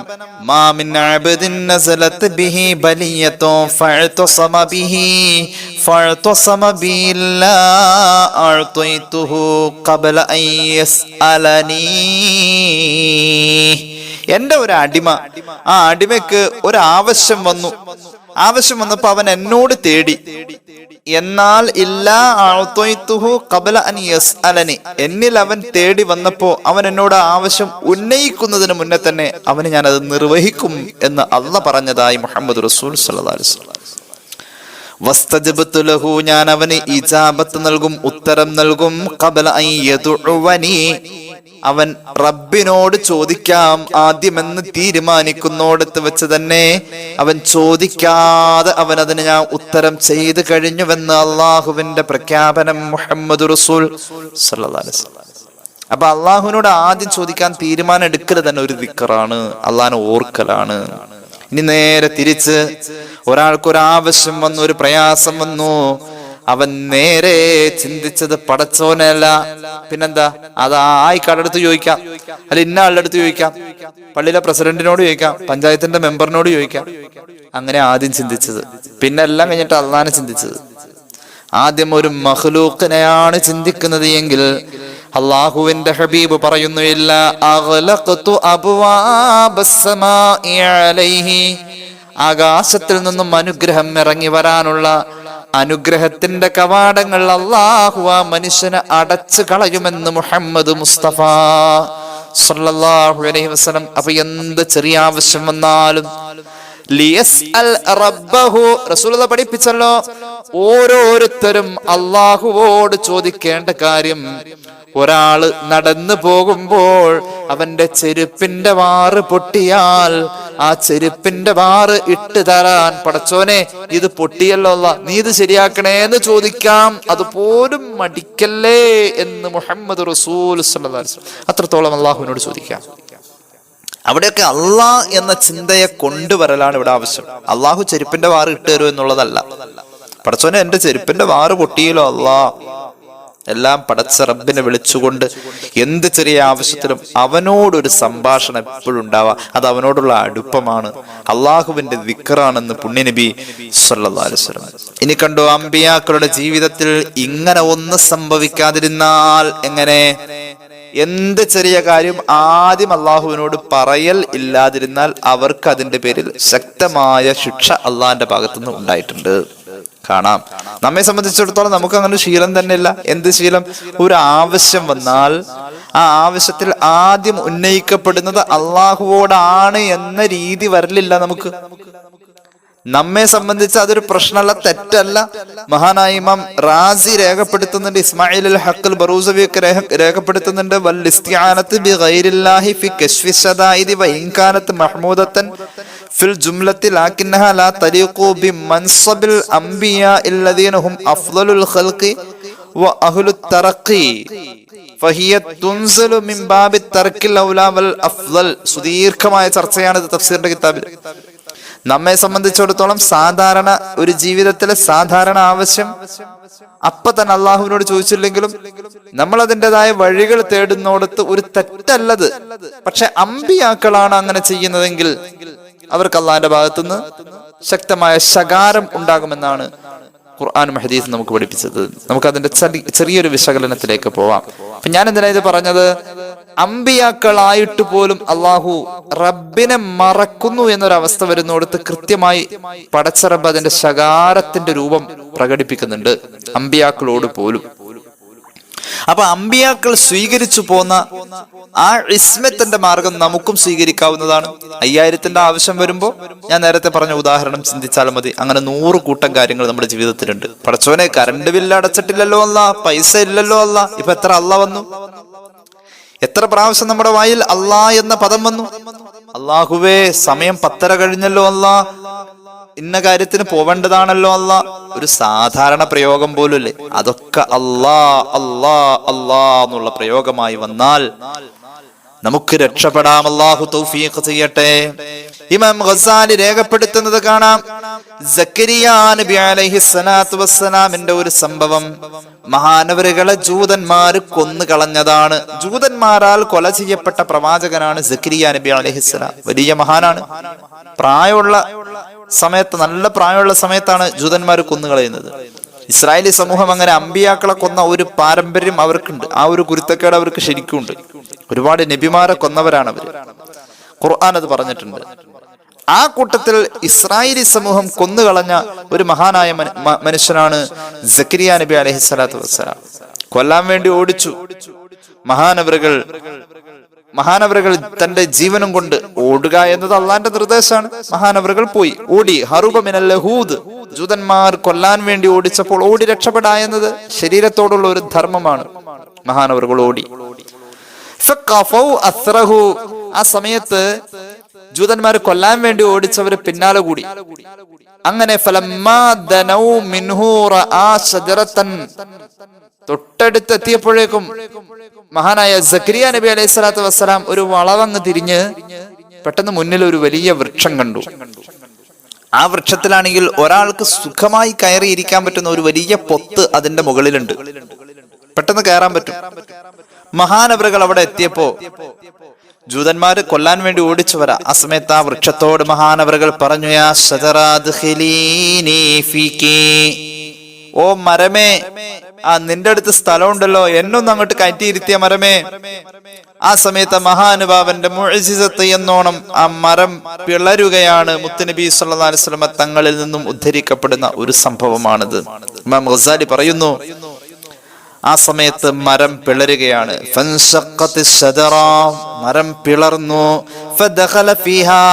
മാ മിൻ അബ്ദിൻ നസലത് ബിഹി ബലിയതു ഫഅതസമ ബില്ലാ അഅതൈതുഹു ഖബല അൻ യസ്അലനീ. എന്റെ ഒരു അടിമ, ആ അടിമയ്ക്ക് ഒരു ആവശ്യം വന്നപ്പോ അവൻ എന്നോട് തേടി, എന്നാൽ ഇല്ലാ അഅതൈതുഹു ഖബല അൻ യസ്അലനി, എന്നിൽ അവൻ തേടി വന്നപ്പോ അവൻ എന്നോട് ആവശ്യം ഉന്നയിക്കുന്നതിന് മുന്നേ തന്നെ അവന് ഞാൻ അത് നിർവഹിക്കും എന്ന് അള്ളാഹ് പറഞ്ഞതായി മുഹമ്മദ് റസൂൽ സല്ലല്ലാഹു അലൈഹി വസല്ലം. വസ്തജബ്തു ലഹു, ഞാൻ അവന് ഇജാബത്ത് നൽകും, ഉത്തരം നൽകും. ഖബല അൻ യദുഅനി, അവൻ റബ്ബിനോട് ചോദിക്കാം ആദ്യമെന്ന് തീരുമാനിക്കുന്നോടത്ത് വെച്ച് തന്നെ അവൻ ചോദിക്കാതെ അവൻ അതിന് ഞാൻ ഉത്തരം ചെയ്തു കഴിഞ്ഞുവെന്ന് അള്ളാഹുവിന്റെ പ്രഖ്യാപനം മുഹമ്മദ് റസൂൽ സല്ലല്ലാഹു അലൈഹി വസല്ലം. അപ്പൊ അള്ളാഹുവിനോട് ആദ്യം ചോദിക്കാൻ തീരുമാനം എടുക്കൽ തന്നെ ഒരു ദിക്റാണ്, അള്ളാഹിനെ ഓർക്കലാണ്. ഇനി നേരെ തിരിച്ച്, ഒരാൾക്കൊരാവശ്യം വന്നു, ഒരു പ്രയാസം വന്നു, അവൻ നേരെ ചിന്തിച്ചത് പടച്ചോനല്ല, പിന്നെന്താ? അത് ആയിക്കാളടുത്ത് ചോദിക്കാം, അല്ല ഇന്ന ആളുടെ അടുത്ത് ചോദിക്കാം, പള്ളിയിലെ പ്രസിഡന്റിനോട് ചോദിക്കാം, പഞ്ചായത്തിന്റെ മെമ്പറിനോട് ചോദിക്കാം. അങ്ങനെ ആദ്യം ചിന്തിച്ചത്. പിന്നെ എല്ലാം കഴിഞ്ഞിട്ട് അള്ളാനെ ചിന്തിച്ചത്. ആദ്യം ഒരു മഖ്ലൂഖിനെയാണ് ചിന്തിക്കുന്നത് എങ്കിൽ അള്ളാഹുവിന്റെ ഹബീബ് പറയുന്നു, ഇല്ല അഗ്ലഖ്തു അബ്വാബസ് സമാഇ അലൈഹി, ആകാശത്തിൽ നിന്നും അനുഗ്രഹം ഇറങ്ങി വരാനുള്ള അനുഗ്രഹത്തിന്റെ കവാടങ്ങൾ അല്ലാഹു ആ മനുഷ്യനെ അടച്ചു കളയുമെന്ന് മുഹമ്മദ് മുസ്തഫ സല്ലല്ലാഹു അലൈഹി വസല്ലം. അപ്പൊ എന്ത് ചെറിയ ആവശ്യം വന്നാലും ലിയസ്അൽ റബ്ബഹു, റസൂലുള്ളാഹി പഠിപ്പിച്ചല്ലോ, ഓരോരുത്തരും അല്ലാഹുവോട് ചോദിക്കേണ്ട കാര്യം. ഒരാള് നടന്നു പോകുമ്പോൾ അവന്റെ ചെരുപ്പിന്റെ വാറ് പൊട്ടിയാൽ ആ ചെരുപ്പിന്റെ വാറ് ഇട്ട് തരാൻ പടച്ചോനെ ഇത് പൊട്ടിയല്ലോ അല്ലാ, നീ ഇത് ശരിയാക്കണേ എന്ന് ചോദിക്കാം. അതുപോലും മടിക്കല്ലേ എന്ന് മുഹമ്മദ് റസൂൽ സല്ലല്ലാഹു അലൈഹി വസല്ലം. അത്രത്തോളം അള്ളാഹുവിനോട് ചോദിക്കാം. അവിടെയൊക്കെ അള്ളാഹ് എന്ന ചിന്തയെ കൊണ്ടുവരലാണ് ഇവിടെ ആവശ്യം. അള്ളാഹു ചെരുപ്പിന്റെ വാറ് ഇട്ട് തരുമോ എന്നുള്ളതല്ല. പടച്ചോനെ എന്റെ ചെരുപ്പിന്റെ വാറ് പൊട്ടിയല്ലോ അല്ലാ, എല്ലാം പടച്ച റബ്ബിനെ വിളിച്ചുകൊണ്ട് എന്ത് ചെറിയ ആവശ്യത്തിലും അവനോടൊരു സംഭാഷണം എപ്പോഴും ഉണ്ടാവാ. അത് അവനോടുള്ള അടുപ്പമാണ്, അള്ളാഹുവിന്റെ ദിക്റാണെന്ന് പുണ്യനബി സല്ലല്ലാഹു അലൈഹി വസല്ലം. ഇനി കണ്ടോ, അമ്പിയാക്കളുടെ ജീവിതത്തിൽ ഇങ്ങനെ ഒന്ന് സംഭവിക്കാതിരുന്നാൽ എങ്ങനെ? എന്ത് ചെറിയ കാര്യം ആദ്യം അള്ളാഹുവിനോട് പറയൽ ഇല്ലാതിരുന്നാൽ അവർക്ക് അതിന്റെ പേരിൽ ശക്തമായ ശിക്ഷ അള്ളാഹിന്റെ ഭാഗത്തുനിന്ന് ഉണ്ടായിട്ടുണ്ട്. കാണാം. നമ്മെ സംബന്ധിച്ചിടത്തോളം നമുക്ക് അങ്ങനെ ശീലം തന്നെ ഇല്ല. എന്ത് ശീലം? ഒരു ആവശ്യം വന്നാൽ ആ ആവശ്യത്തിൽ ആദ്യം ഉന്നയിക്കപ്പെടുന്നത് അള്ളാഹുവോടാണ് എന്ന രീതി വരലില്ല നമുക്ക്. നമ്മെ സംബന്ധിച്ച് അതൊരു പ്രശ്നമല്ല, തെറ്റല്ല. മഹാനായ ഇമാം റാസി രേഖപ്പെടുത്തുന്നുണ്ട്, ഇസ്മായിൽ അൽ ഹഖ് ബറൂസവി ഒക്കെ രേഖപ്പെടുത്തുന്നുണ്ട്, വൽ ഇസ്തിആനത്ത് ബിഗൈരില്ലാഹി ഫി കശ്ഫി ശദായിദി വ ഇൻ കാനത്ത് മഹ്മൂദത്തൻ ഫിൽ ജുംലത്തി ലാകിന്നഹാ ലാ തലീഖു ബി മൻസബിൽ അംബിയാ അല്ലദീന ഹും അഫ്ളലുൽ ഖൽഖി വ അഹ്ലുത് തറഖി ഫഹിയ തുൻസലു മിൻ ബാബി തർക്കിൽ ഔലാ വൽ അഫ്ളൽ. സുദീർഘമായ ചർച്ചയാണ് ഇത് തഫ്സീറിന്റെ കിതാബിൽ. നമ്മെ സംബന്ധിച്ചിടത്തോളം സാധാരണ ഒരു ജീവിതത്തിലെ സാധാരണ ആവശ്യം അപ്പൊ തന്നെ അള്ളാഹുവിനോട് ചോദിച്ചില്ലെങ്കിലും നമ്മൾ അതിൻ്റെതായ വഴികൾ തേടുന്നോടത്ത് ഒരു തെറ്റല്ലത്. പക്ഷെ അമ്പിയാക്കളാണ് അങ്ങനെ ചെയ്യുന്നതെങ്കിൽ അവർക്ക് അള്ളാഹിന്റെ ഭാഗത്തുനിന്ന് ശക്തമായ ശകാരം ഉണ്ടാകുമെന്നാണ് ഖുർആനും ഹദീസും നമുക്ക് പഠിപ്പിച്ചത്. നമുക്ക് അതിന്റെ ചെറിയൊരു വിശകലനത്തിലേക്ക് പോവാം. അപ്പൊ ഞാൻ എന്തിനാ ഇത് പറഞ്ഞത്? അമ്പിയാക്കളായിട്ട് പോലും അള്ളാഹു റബ്ബിനെ മറക്കുന്നു എന്നൊരവസ്ഥ വരുന്നിടത്ത് കൃത്യമായി പടച്ച റബ്ബ് അതിന്റെ ശകാരത്തിന്റെ രൂപം പ്രകടിപ്പിക്കുന്നുണ്ട് അമ്പിയാക്കളോട് പോലും. അപ്പൊ അമ്പിയാക്കൾ സ്വീകരിച്ചു പോന്ന ആ ഇസ്മത്തിന്റെ മാർഗം നമുക്കും സ്വീകരിക്കാവുന്നതാണ്. 5000ന്റെ ആവശ്യം വരുമ്പോ ഞാൻ നേരത്തെ പറഞ്ഞ ഉദാഹരണം ചിന്തിച്ചാൽ മതി. അങ്ങനെ 100 കൂട്ടം കാര്യങ്ങൾ നമ്മുടെ ജീവിതത്തിലുണ്ട്. പടച്ചോനെ, കറണ്ട് ബില്ല് അടച്ചിട്ടില്ലല്ലോ അല്ല, പൈസ ഇല്ലല്ലോ അല്ല. ഇപ്പൊ എത്ര അല്ല വന്നു, എത്ര പ്രാവശ്യം നമ്മുടെ വായിൽ അല്ലാ എന്ന പദം വന്നു. അള്ളാഹുവേ, സമയം 10:30 കഴിഞ്ഞല്ലോ അല്ല, ഇന്ന കാര്യത്തിന് പോവേണ്ടതാണല്ലോ അല്ല. ഒരു സാധാരണ പ്രയോഗം പോലുമില്ലേ, അതൊക്കെ അല്ലാ അല്ലാ അല്ലാ എന്നുള്ള പ്രയോഗമായി വന്നാൽ നമുക്ക് രക്ഷപ്പെടാം. അല്ലാഹു തൗഫീഖ് ചെയ്യട്ടെ. ഇമാം ഗസാലി രേഖപ്പെടുത്തുന്നത് കാണാം, സക്കരിയാ നബി അലൈഹിസ്സലാത്തു വസ്സലാമിന്റെ ഒരു സംഭവം. മഹാനവറുകളെ ജൂതന്മാര് കൊന്നു കളഞ്ഞതാണ്. ജൂതന്മാരാൽ കൊല ചെയ്യപ്പെട്ട പ്രവാചകനാണ് സക്കരിയാ നബി അലൈഹിസ്സലാം. വലിയ മഹാനാണ്. പ്രായമുള്ള സമയത്ത്, നല്ല പ്രായമുള്ള സമയത്താണ് ജൂതന്മാർ കൊന്നുകളയുന്നത്. ഇസ്രായേലി സമൂഹം അങ്ങനെ അമ്പിയാക്കളെ കൊന്ന ഒരു പാരമ്പര്യം അവർക്കുണ്ട്. ആ ഒരു കുരുത്തക്കേട് അവർക്ക് ശരിക്കുണ്ട്. ഒരുപാട് നബിമാരെ കൊന്നവരാണ് അവർ. ഖുർആൻ അത് പറഞ്ഞിട്ടുണ്ട്. ആ കൂട്ടത്തിൽ ഇസ്രായേലി സമൂഹം കൊന്നുകളഞ്ഞ ഒരു മഹാനായ മനുഷ്യനാണ് സക്കരിയാ നബി അലൈഹിസ്സലാത്തു വസ്സലാം. കൊല്ലാൻ വേണ്ടി ഓടിച്ചു. മഹാനവറുകൾ തന്റെ ജീവനും കൊണ്ട് ഓടുക എന്നത് അള്ളാന്റെ നിർദ്ദേശമാണ്. മഹാനവറുകൾ പോയി ഓടി. ഹറുബ മിനൽ യഹൂദ്, ജൂതന്മാർ കൊല്ലാൻ വേണ്ടി ഓടിച്ചപ്പോൾ ഓടി രക്ഷപ്പെടാ എന്നത് ശരീരത്തോടുള്ള ഒരു ധർമ്മമാണ്. മഹാനവറുകൾ ഓടി. ആ സമയത്ത് ജൂതന്മാർ കൊല്ലാൻ വേണ്ടി ഓടിച്ചവര് പിന്നാലെ കൂടി. അങ്ങനെ തൊട്ടടുത്തെത്തിയപ്പോഴേക്കും മഹാനായ സക്കരിയ നബി അലൈഹി സ്വലാത്തു വസ്സലാം ഒരു വളവങ്ങ് തിരിഞ്ഞ് പെട്ടെന്ന് മുന്നിൽ ഒരു വലിയ വൃക്ഷം കണ്ടു. ആ വൃക്ഷത്തിലാണെങ്കിൽ ഒരാൾക്ക് സുഖമായി കയറിയിരിക്കാൻ പറ്റുന്ന ഒരു വലിയ പൊത്ത് അതിന്റെ മുകളിലുണ്ട്. പെട്ടെന്ന് കയറാൻ പറ്റും. മഹാനവറുകൾ അവിടെ എത്തിയപ്പോ ജൂതന്മാര് കൊല്ലാൻ വേണ്ടി ഓടിച്ചവരാ. ആ സമയത്ത് ആ വൃക്ഷത്തോട് മഹാനവറുകൾ പറഞ്ഞു, യാ ശജറാദ്ഖിലീനി ഫീകി, ഓ മരമേ, നിന്റെ അടുത്ത് സ്ഥലമുണ്ടല്ലോ, എന്നൊന്നും അങ്ങോട്ട് കയറ്റിയിരുത്തിയ മരമേ. ആ സമയത്ത് മഹാനുഭാവന്റെ മുഅ്ജിസത്ത് എന്നോണം ആ മരം പിളരുകയാണ്. മുത്തുനബി സല്ലല്ലാഹു അലൈഹി വസല്ലം തങ്ങളിൽ നിന്നും ഉദ്ധരിക്കപ്പെടുന്ന ഒരു സംഭവമാണിത്. ഇമാം ഗസാലി പറയുന്നു, ആ സമയത്ത് മരം പിളരുകയാണ്. മരം പിളർന്നു.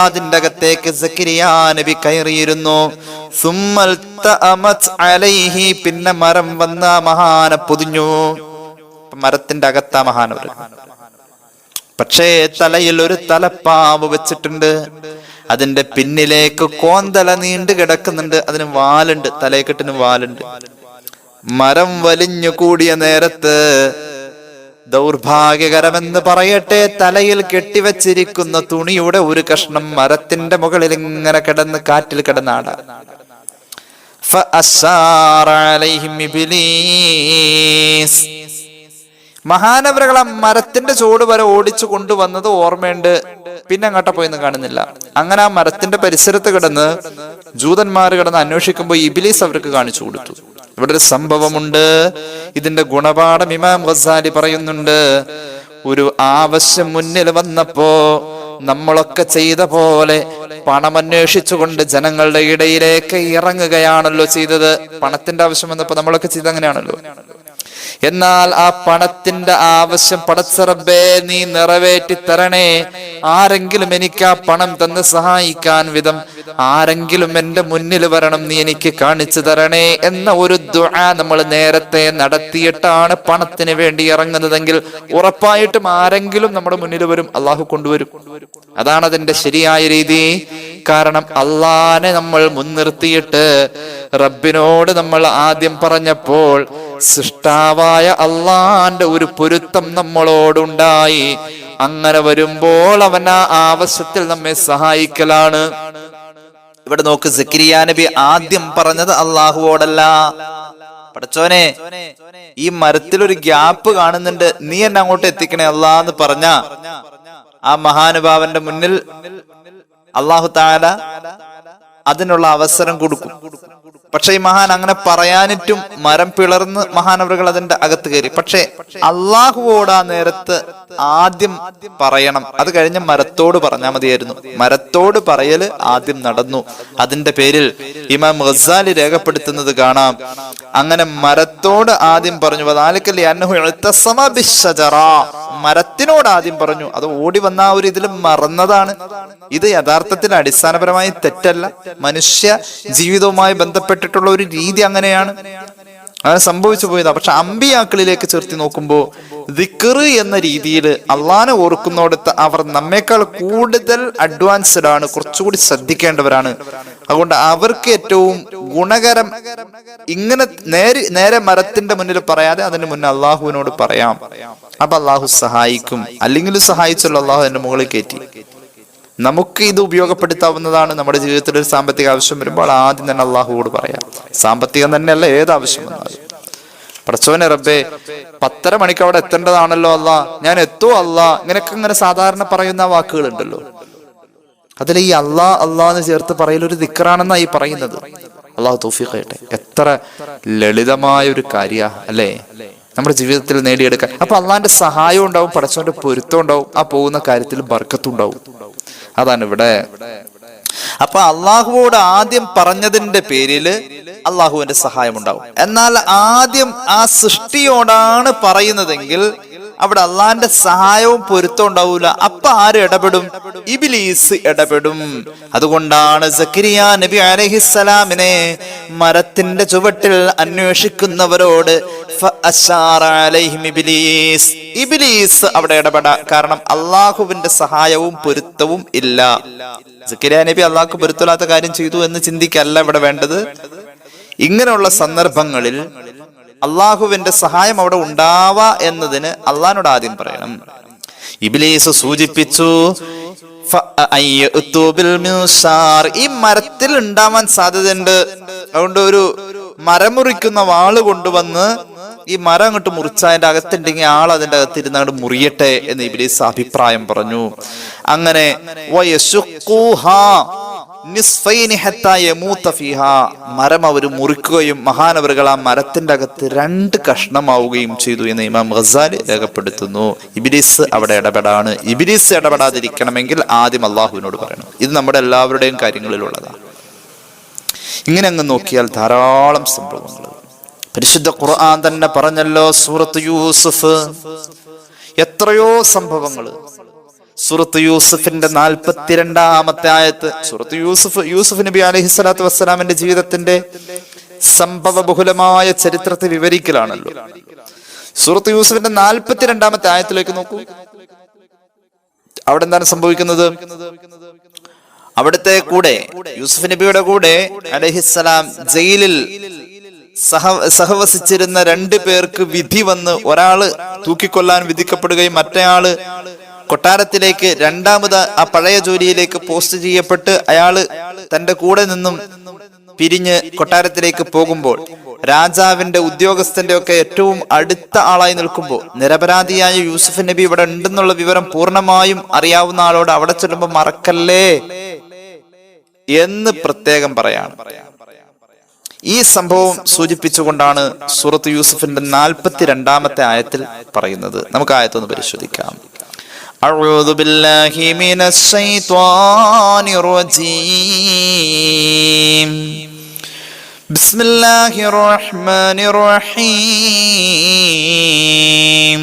അതിന്റെ അകത്തേക്ക് സക്കരിയ നബി കയറിയിരുന്നു. പിന്നെ മരം വന്ന മഹാനെ പൊതിഞ്ഞു. മരത്തിന്റെ അകത്താ മഹാനവർ. പക്ഷേ തലയിൽ ഒരു തലപ്പാവ് വെച്ചിട്ടുണ്ട്. അതിന്റെ പിന്നിലേക്ക് കോന്തല നീണ്ടു കിടക്കുന്നുണ്ട്. അതിന് വാലുണ്ട്, തലയെക്കെട്ടിന് വാലുണ്ട്. മരം വലിഞ്ഞു കൂടിയ നേരത്ത് ദൗർഭാഗ്യകരമെന്ന് പറയട്ടെ, തലയിൽ കെട്ടിവെച്ചിരിക്കുന്ന തുണിയുടെ ഒരു കഷ്ണം മരത്തിന്റെ മുകളിൽ ഇങ്ങനെ കിടന്ന് കാറ്റിൽ കിടന്നാടാ. മഹാനവറുകളെ മരത്തിന്റെ ചോട് വരെ ഓടിച്ചു കൊണ്ടുവന്നത് ഓർമ്മയുണ്ട്. പിന്നെ അങ്ങോട്ട് പോയിന്ന് കാണുന്നില്ല. അങ്ങനെ ആ മരത്തിന്റെ പരിസരത്ത് കിടന്ന് ജൂതന്മാർ കിടന്ന് അന്വേഷിക്കുമ്പോൾ ഇബ്ലീസ് അവർക്ക് കാണിച്ചു കൊടുത്തു. ഇവിടെ ഒരു സംഭവമുണ്ട്. ഇതിന്റെ ഗുണപാഠം ഇമാം ഗസാലി പറയുന്നുണ്ട്. ഒരു ആവശ്യം മുന്നിൽ വന്നപ്പോ നമ്മളൊക്കെ ചെയ്ത പോലെ പണം അന്വേഷിച്ചുകൊണ്ട് ജനങ്ങളുടെ ഇടയിലേക്ക് ഇറങ്ങുകയാണല്ലോ ചെയ്തത്. പണത്തിന്റെ ആവശ്യം വന്നപ്പോ നമ്മളൊക്കെ ചെയ്ത് അങ്ങനെയാണല്ലോ. എന്നാൽ ആ പണത്തിന്റെ ആവശ്യം പടച്ച റബ്ബേ നീ നിറവേറ്റി തരണേ, ആരെങ്കിലും എനിക്ക് ആ പണം തന്ന് സഹായിക്കാൻ വിധം ആരെങ്കിലും എന്റെ മുന്നിൽ വരണം, നീ എനിക്ക് കാണിച്ചു തരണേ എന്ന ഒരു ദുആ നമ്മൾ നേരത്തെ നടത്തിയിട്ടാണ് പണത്തിന് വേണ്ടി ഇറങ്ങുന്നതെങ്കിൽ ഉറപ്പായിട്ടും ആരെങ്കിലും നമ്മുടെ മുന്നിൽ വരും, അള്ളാഹു കൊണ്ടുവരും. അതാണ് അതിന്റെ ശരിയായ രീതി. കാരണം അള്ളാനെ നമ്മൾ മുൻനിർത്തിയിട്ട് റബ്ബിനോട് നമ്മൾ ആദ്യം പറഞ്ഞപ്പോൾ സൃഷ്ടാവായ അള്ളാന്റെ ഒരു പൊരുത്തം നമ്മളോടുണ്ടായി. അങ്ങനെ വരുമ്പോൾ അവൻ ആ ആവശ്യത്തിൽ നമ്മെ സഹായിക്കലാണ്. ഇവിടെ നോക്ക്, സക്കരിയ നബി ആദ്യം പറഞ്ഞത് അള്ളാഹുവോടല്ല, പടച്ചോനെ ഈ മരത്തിൽ ഒരു ഗ്യാപ്പ് കാണുന്നുണ്ട്, നീ എന്നെ അങ്ങോട്ട് എത്തിക്കണേ അല്ലാ എന്ന് പറഞ്ഞ ആ മഹാനുഭാവന്റെ മുന്നിൽ അള്ളാഹു തആല അതിനുള്ള അവസരം കൊടുക്കും. പക്ഷെ ഈ മഹാൻ അങ്ങനെ പറയാനിട്ടും മരം പിളർന്ന് മഹാനവറുകൾ അതിന്റെ അകത്ത് കയറി. പക്ഷെ അള്ളാഹുവോട് ആ നേരത്ത് ആദ്യം പറയണം, അത് കഴിഞ്ഞ് മരത്തോട് പറഞ്ഞാൽ മതിയായിരുന്നു. മരത്തോട് പറയല് ആദ്യം നടന്നു. അതിന്റെ പേരിൽ ഇമാം ഗസാലി രേഖപ്പെടുത്തുന്നത് കാണാം, അങ്ങനെ മരത്തോട് ആദ്യം പറഞ്ഞു. മരത്തിനോട് ആദ്യം പറഞ്ഞു. അത് ഓടി വന്ന ആ ഒരു ഇതിൽ മറന്നതാണ്. ഇത് യഥാർത്ഥത്തിൽ അടിസ്ഥാനപരമായി തെറ്റല്ല. മനുഷ്യ ജീവിതവുമായി ബന്ധപ്പെട്ടിട്ടുള്ള ഒരു രീതി അങ്ങനെയാണ്, അങ്ങനെ സംഭവിച്ചു പോയതാ. പക്ഷെ അമ്പിയാക്കളിലേക്ക് ചേർത്തി നോക്കുമ്പോൾ ദിക്ർ എന്ന രീതിയിൽ അള്ളാനെ ഓർക്കുന്നോടത്ത് അവർ നമ്മേക്കാൾ കൂടുതൽ അഡ്വാൻസ്ഡ് ആണ്, കുറച്ചുകൂടി ശ്രദ്ധിക്കേണ്ടവരാണ്. അതുകൊണ്ട് അവർക്ക് ഏറ്റവും ഗുണകരം ഇങ്ങനെ നേരെ മരത്തിന്റെ മുന്നിൽ പറയാതെ അതിന് മുന്നേ അള്ളാഹുവിനോട് പറയാം. അപ്പൊ അള്ളാഹു സഹായിക്കും. അല്ലെങ്കിലും സഹായിച്ചല്ലോ, അള്ളാഹു അതിന്റെ മുകളിൽ കയറ്റി. നമുക്ക് ഇത് ഉപയോഗപ്പെടുത്താവുന്നതാണ്. നമ്മുടെ ജീവിതത്തിൽ ഒരു സാമ്പത്തിക ആവശ്യം വരുമ്പോൾ ആദ്യം തന്നെ അള്ളാഹുവോട് പറയാം. സാമ്പത്തികം തന്നെയല്ല, ഏത് ആവശ്യം വന്നാലും. പടച്ചോനെ റബ്ബേ 10:30 മണിക്ക് അവിടെ എത്തേണ്ടതാണല്ലോ അല്ലാ, ഞാൻ എത്തുമോ അല്ലാ, ഇങ്ങനെ സാധാരണ പറയുന്ന വാക്കുകളുണ്ടല്ലോ. അതിൽ ഈ അല്ലാ എന്ന് ചേർത്ത് പറയലൊരു ദിക്റാണെന്നാ ഈ പറയുന്നത്. അള്ളാഹു തൗഫീഖ് ചെയ്യട്ടെ. എത്ര ലളിതമായ ഒരു കാര്യ അല്ലേ നമ്മുടെ ജീവിതത്തിൽ നേടിയെടുക്കാൻ. അപ്പൊ അള്ളാന്റെ സഹായം ഉണ്ടാവും, പടച്ചോന്റെ പൊരുത്തം ഉണ്ടാവും, ആ പോകുന്ന കാര്യത്തിൽ ബർക്കത്തും ഉണ്ടാവും. അതാണ് ഇവിടെ. അപ്പൊ അള്ളാഹുവോട് ആദ്യം പറഞ്ഞതിന്റെ പേരില് അള്ളാഹുവിന്റെ സഹായം ഉണ്ടാവും. എന്നാൽ ആദ്യം ആ സൃഷ്ടിയോടാണ് പറയുന്നതെങ്കിൽ അവിടെ അള്ളാന്റെ സഹായവും പൊരുത്തം ഉണ്ടാവൂല. അപ്പൊ ആര് ഇടപെടും? ഇബ്ലീസ് ഇടപെടും. അതുകൊണ്ടാണ് സക്കരിയ നബി അലൈഹിസ്സലാമിനെ മരത്തിന്റെ ചുവട്ടിൽ അന്വേഷിക്കുന്നവരോട് ഇബ്ലീസ് അവിടെ ഇടപെടാ. കാരണം അള്ളാഹുവിന്റെ സഹായവും പൊരുത്തവും ഇല്ല. സക്കരിയ നബി അള്ളാഹ്ക്ക് പൊരുത്തമില്ലാത്ത കാര്യം ചെയ്തു എന്ന് ചിന്തിക്കല്ല ഇവിടെ വേണ്ടത്. ഇങ്ങനെയുള്ള സന്ദർഭങ്ങളിൽ അള്ളാഹുവിന്റെ സഹായം അവിടെ ഉണ്ടാവാ എന്നതിന് അള്ളാഹിനോട് ആദ്യം പറയണം. ഇബ്ലീസ് സൂചിപ്പിച്ചു, ഈ മരത്തിൽ ഉണ്ടാവാൻ സാധ്യതയുണ്ട്. അതുകൊണ്ട് ഒരു മരം മുറിക്കുന്ന വാള് കൊണ്ടുവന്ന് ഈ മരം അങ്ങോട്ട് മുറിച്ച അതിന്റെ അകത്തുണ്ടെങ്കിൽ ആൾ അതിന്റെ അകത്തിരുന്ന് അങ്ങോട്ട് മുറിയട്ടെ എന്ന് ഇബ്ലീസ് അഭിപ്രായം പറഞ്ഞു. അങ്ങനെ മരം അവർ മുറിക്കുകയും മഹാനവറുകൾ ആ മരത്തിന്റെ അകത്ത് 2 കഷ്ണമാവുകയും ചെയ്തു എന്ന് ഇമാം ഗസാലി രേഖപ്പെടുത്തുന്നു. ഇബ്ലീസ് അവിടെ ഇടപെടാണ്. ഇബ്ലീസ് ഇടപെടാതിരിക്കണമെങ്കിൽ ആദ്യം അള്ളാഹുവിനോട് പറയണം. ഇത് നമ്മുടെ എല്ലാവരുടെയും കാര്യങ്ങളിലുള്ളതാണ്. ഇങ്ങനെ അങ്ങ് നോക്കിയാൽ ധാരാളം സംഭവങ്ങൾ പരിശുദ്ധ ഖുർആൻ തന്നെ പറഞ്ഞല്ലോ. സൂറത്ത് യൂസുഫ്, എത്രയോ സംഭവങ്ങൾ. സൂറത്ത് യൂസുഫിന്റെ 42-ാമത്തെ ആയത്ത്. സൂറത്ത് യൂസുഫ് നബി അലൈഹിസ്സലാത്തു വസ്സലാമിന്റെ ജീവിതത്തിന്റെ സംഭവ ബഹുലമായ ചരിത്രത്തെ വിവരിക്കലാണല്ലോ. സൂറത്ത് യൂസുഫിന്റെ 42-ാമത്തെ ആയത്തിലേക്ക് നോക്കൂ. അവിടെ എന്താണ് സംഭവിക്കുന്നത്? അവിടുത്തെ കൂടെ യൂസുഫ് നബിയുടെ കൂടെ അലൈഹിസ്സലാം ജയിലിൽ സഹവസിച്ചിരുന്ന 2 പേർക്ക് വിധി വന്ന്, ഒരാള് തൂക്കിക്കൊല്ലാൻ വിധിക്കപ്പെടുകയും മറ്റേയാള് കൊട്ടാരത്തിലേക്ക് രണ്ടാമത് ആ പഴയ ജോലിയിലേക്ക് പോസ്റ്റ് ചെയ്യപ്പെട്ട് അയാള് തന്റെ കൂടെ നിന്നും പിരിഞ്ഞ് കൊട്ടാരത്തിലേക്ക് പോകുമ്പോൾ രാജാവിന്റെ ഉദ്യോഗസ്ഥന്റെ ഒക്കെ ഏറ്റവും അടുത്ത ആളായി നിൽക്കുമ്പോൾ നിരപരാധിയായ യൂസുഫ് നബി ഇവിടെ ഉണ്ടെന്നുള്ള വിവരം പൂർണ്ണമായും അറിയാവുന്ന ആളോട് അവിടെ ചെല്ലുമ്പോൾ മറക്കല്ലേ എന്ന് പ്രത്യേകം പറയാണ്. ഈ സംഭവം സൂചിപ്പിച്ചുകൊണ്ടാണ് സൂറത്ത് യൂസുഫിന്റെ 42-ാമത്തെ ആയത്തിൽ പറയുന്നത്. നമുക്ക് ആയത്തൊന്ന് പരിശോധിക്കാം. അഊദു ബില്ലാഹി മിനശ് ശൈത്വാനിർ റജീം. ബിസ്മില്ലാഹിർ റഹ്മാനിർ റഹീം.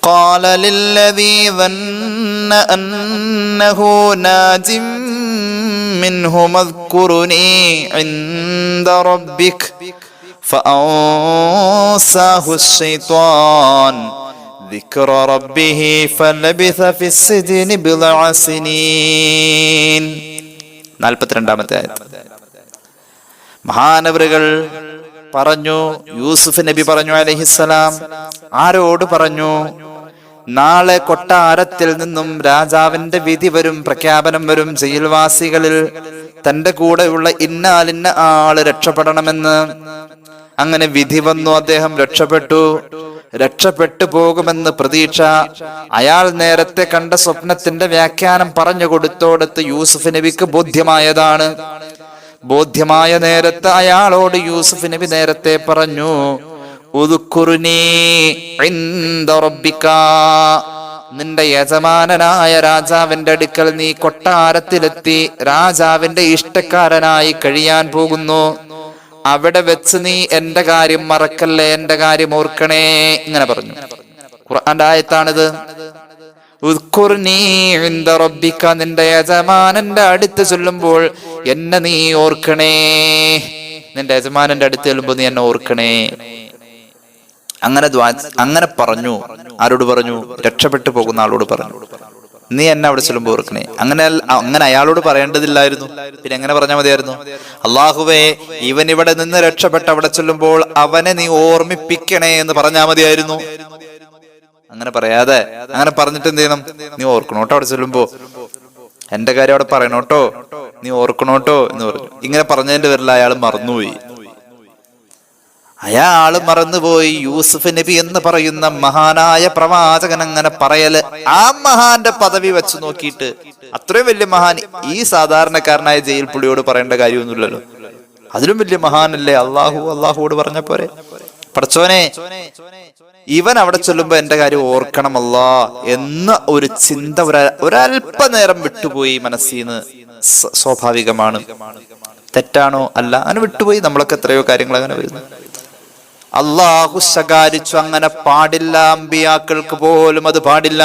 ഖാല ലില്ലദീ ظن أنه ناج منه اذكرني عند ربك فأنساه الشيطان ذكر ربه فلبث في السجن بضع سنين. 42-ാമത്തെ ആയത്ത്. മഹാനവറുകൾ പറഞ്ഞു, യൂസുഫ് നബി പറഞ്ഞു അലൈഹിസ്സലാം, ആരോട് പറഞ്ഞു? നാളെ കൊട്ടാരത്തിൽ നിന്നും രാജാവിന്റെ വിധി വരും, പ്രഖ്യാപനം വരും. ജയിൽവാസികളിൽ തന്റെ കൂടെയുള്ള ഇന്നാലിന്ന ആള് രക്ഷപ്പെടണമെന്ന്. അങ്ങനെ വിധി വന്നു, അദ്ദേഹം രക്ഷപ്പെട്ടു പോകുമെന്ന് പ്രതീക്ഷ. അയാൾ നേരത്തെ കണ്ട സ്വപ്നത്തിന്റെ വ്യാഖ്യാനം പറഞ്ഞു കൊടുത്തോടത്ത് യൂസുഫ് നബിക്ക് ബോധ്യമായതാണ്. ബോധ്യമായ നേരത്ത് അയാളോട് യൂസുഫ് നബി നേരത്തെ പറഞ്ഞു, ഉദ്കുർനീ ഇൻദ റബ്ബിക, നിന്റെ യജമാനനായ രാജാവിന്റെ അടുക്കൽ നീ കൊട്ടാരത്തിലെത്തി രാജാവിന്റെ ഇഷ്ടക്കാരനായി കഴിയാൻ പോകുന്നു. അവിടെ വെച്ച് നീ എന്റെ കാര്യം മറക്കല്ലേ, എന്റെ കാര്യം ഓർക്കണേ. ഇങ്ങനെ പറഞ്ഞു. ഖുർആന്റെ ആയത്താണിത്. ഉദ്കുർനീ ഇൻദ റബ്ബിക, നിന്റെ യജമാനന്റെ അടുത്ത് ചൊല്ലുമ്പോൾ എന്നെ നീ ഓർക്കണേ. നിന്റെ യജമാനന്റെ അടുത്ത് ചെല്ലുമ്പോൾ നീ എന്നെ ഓർക്കണേ. അങ്ങനെ പറഞ്ഞു. ആരോട് പറഞ്ഞു? രക്ഷപ്പെട്ടു പോകുന്ന ആളോട് പറഞ്ഞു, നീ എന്നെ അവിടെ ചെല്ലുമ്പോൾ ഓർക്കണേ. അങ്ങനെ അയാളോട് പറയേണ്ടതില്ലായിരുന്നു. പിന്നെ എങ്ങനെ പറഞ്ഞാൽ മതിയായിരുന്നു? അള്ളാഹുവേ, ഇവൻ ഇവിടെ നിന്ന് രക്ഷപ്പെട്ട് അവിടെ ചെല്ലുമ്പോൾ അവനെ നീ ഓർമ്മിപ്പിക്കണേ എന്ന് പറഞ്ഞാൽ മതിയായിരുന്നു. അങ്ങനെ പറയാതെ അങ്ങനെ പറഞ്ഞിട്ട് എന്ത് ചെയ്യണം? നീ ഓർക്കണോട്ടോ, അവിടെ ചെല്ലുമ്പോ എന്റെ കാര്യം അവിടെ പറയണോട്ടോ, നീ ഓർക്കണോട്ടോ എന്ന് പറഞ്ഞു. ഇങ്ങനെ പറഞ്ഞതിന്റെ പേരിൽ അയാൾ മറന്നുപോയി. മറന്നുപോയി. യൂസുഫ് നബി എന്ന് പറയുന്ന മഹാനായ പ്രവാചകൻ അങ്ങനെ പറയല്, ആ മഹാന്റെ പദവി വെച്ച് നോക്കിയിട്ട് അത്രയും വലിയ മഹാൻ ഈ സാധാരണക്കാരനായ ജയിൽ പുള്ളിയോട് പറയേണ്ട കാര്യമൊന്നുമില്ലല്ലോ. അതിലും വലിയ മഹാനല്ലേ അള്ളാഹുവോട് പറഞ്ഞ പോരെ? പടച്ചോനെ, ഇവൻ അവിടെ ചൊല്ലുമ്പോ എന്റെ കാര്യം ഓർക്കണമല്ലാ എന്ന ഒരു ചിന്ത ഒരല്പനേരം വിട്ടുപോയി മനസ്സിന്ന്. സ്വാഭാവികമാണ്. തെറ്റാണോ? അല്ല, അങ്ങനെ വിട്ടുപോയി. നമ്മളൊക്കെ എത്രയോ കാര്യങ്ങൾ അങ്ങനെ വരുന്നു. അള്ളാഹു ശകാരിച്ചു. അങ്ങനെ പാടില്ല. അമ്പിയാക്കൾക്ക് പോലും അത് പാടില്ല.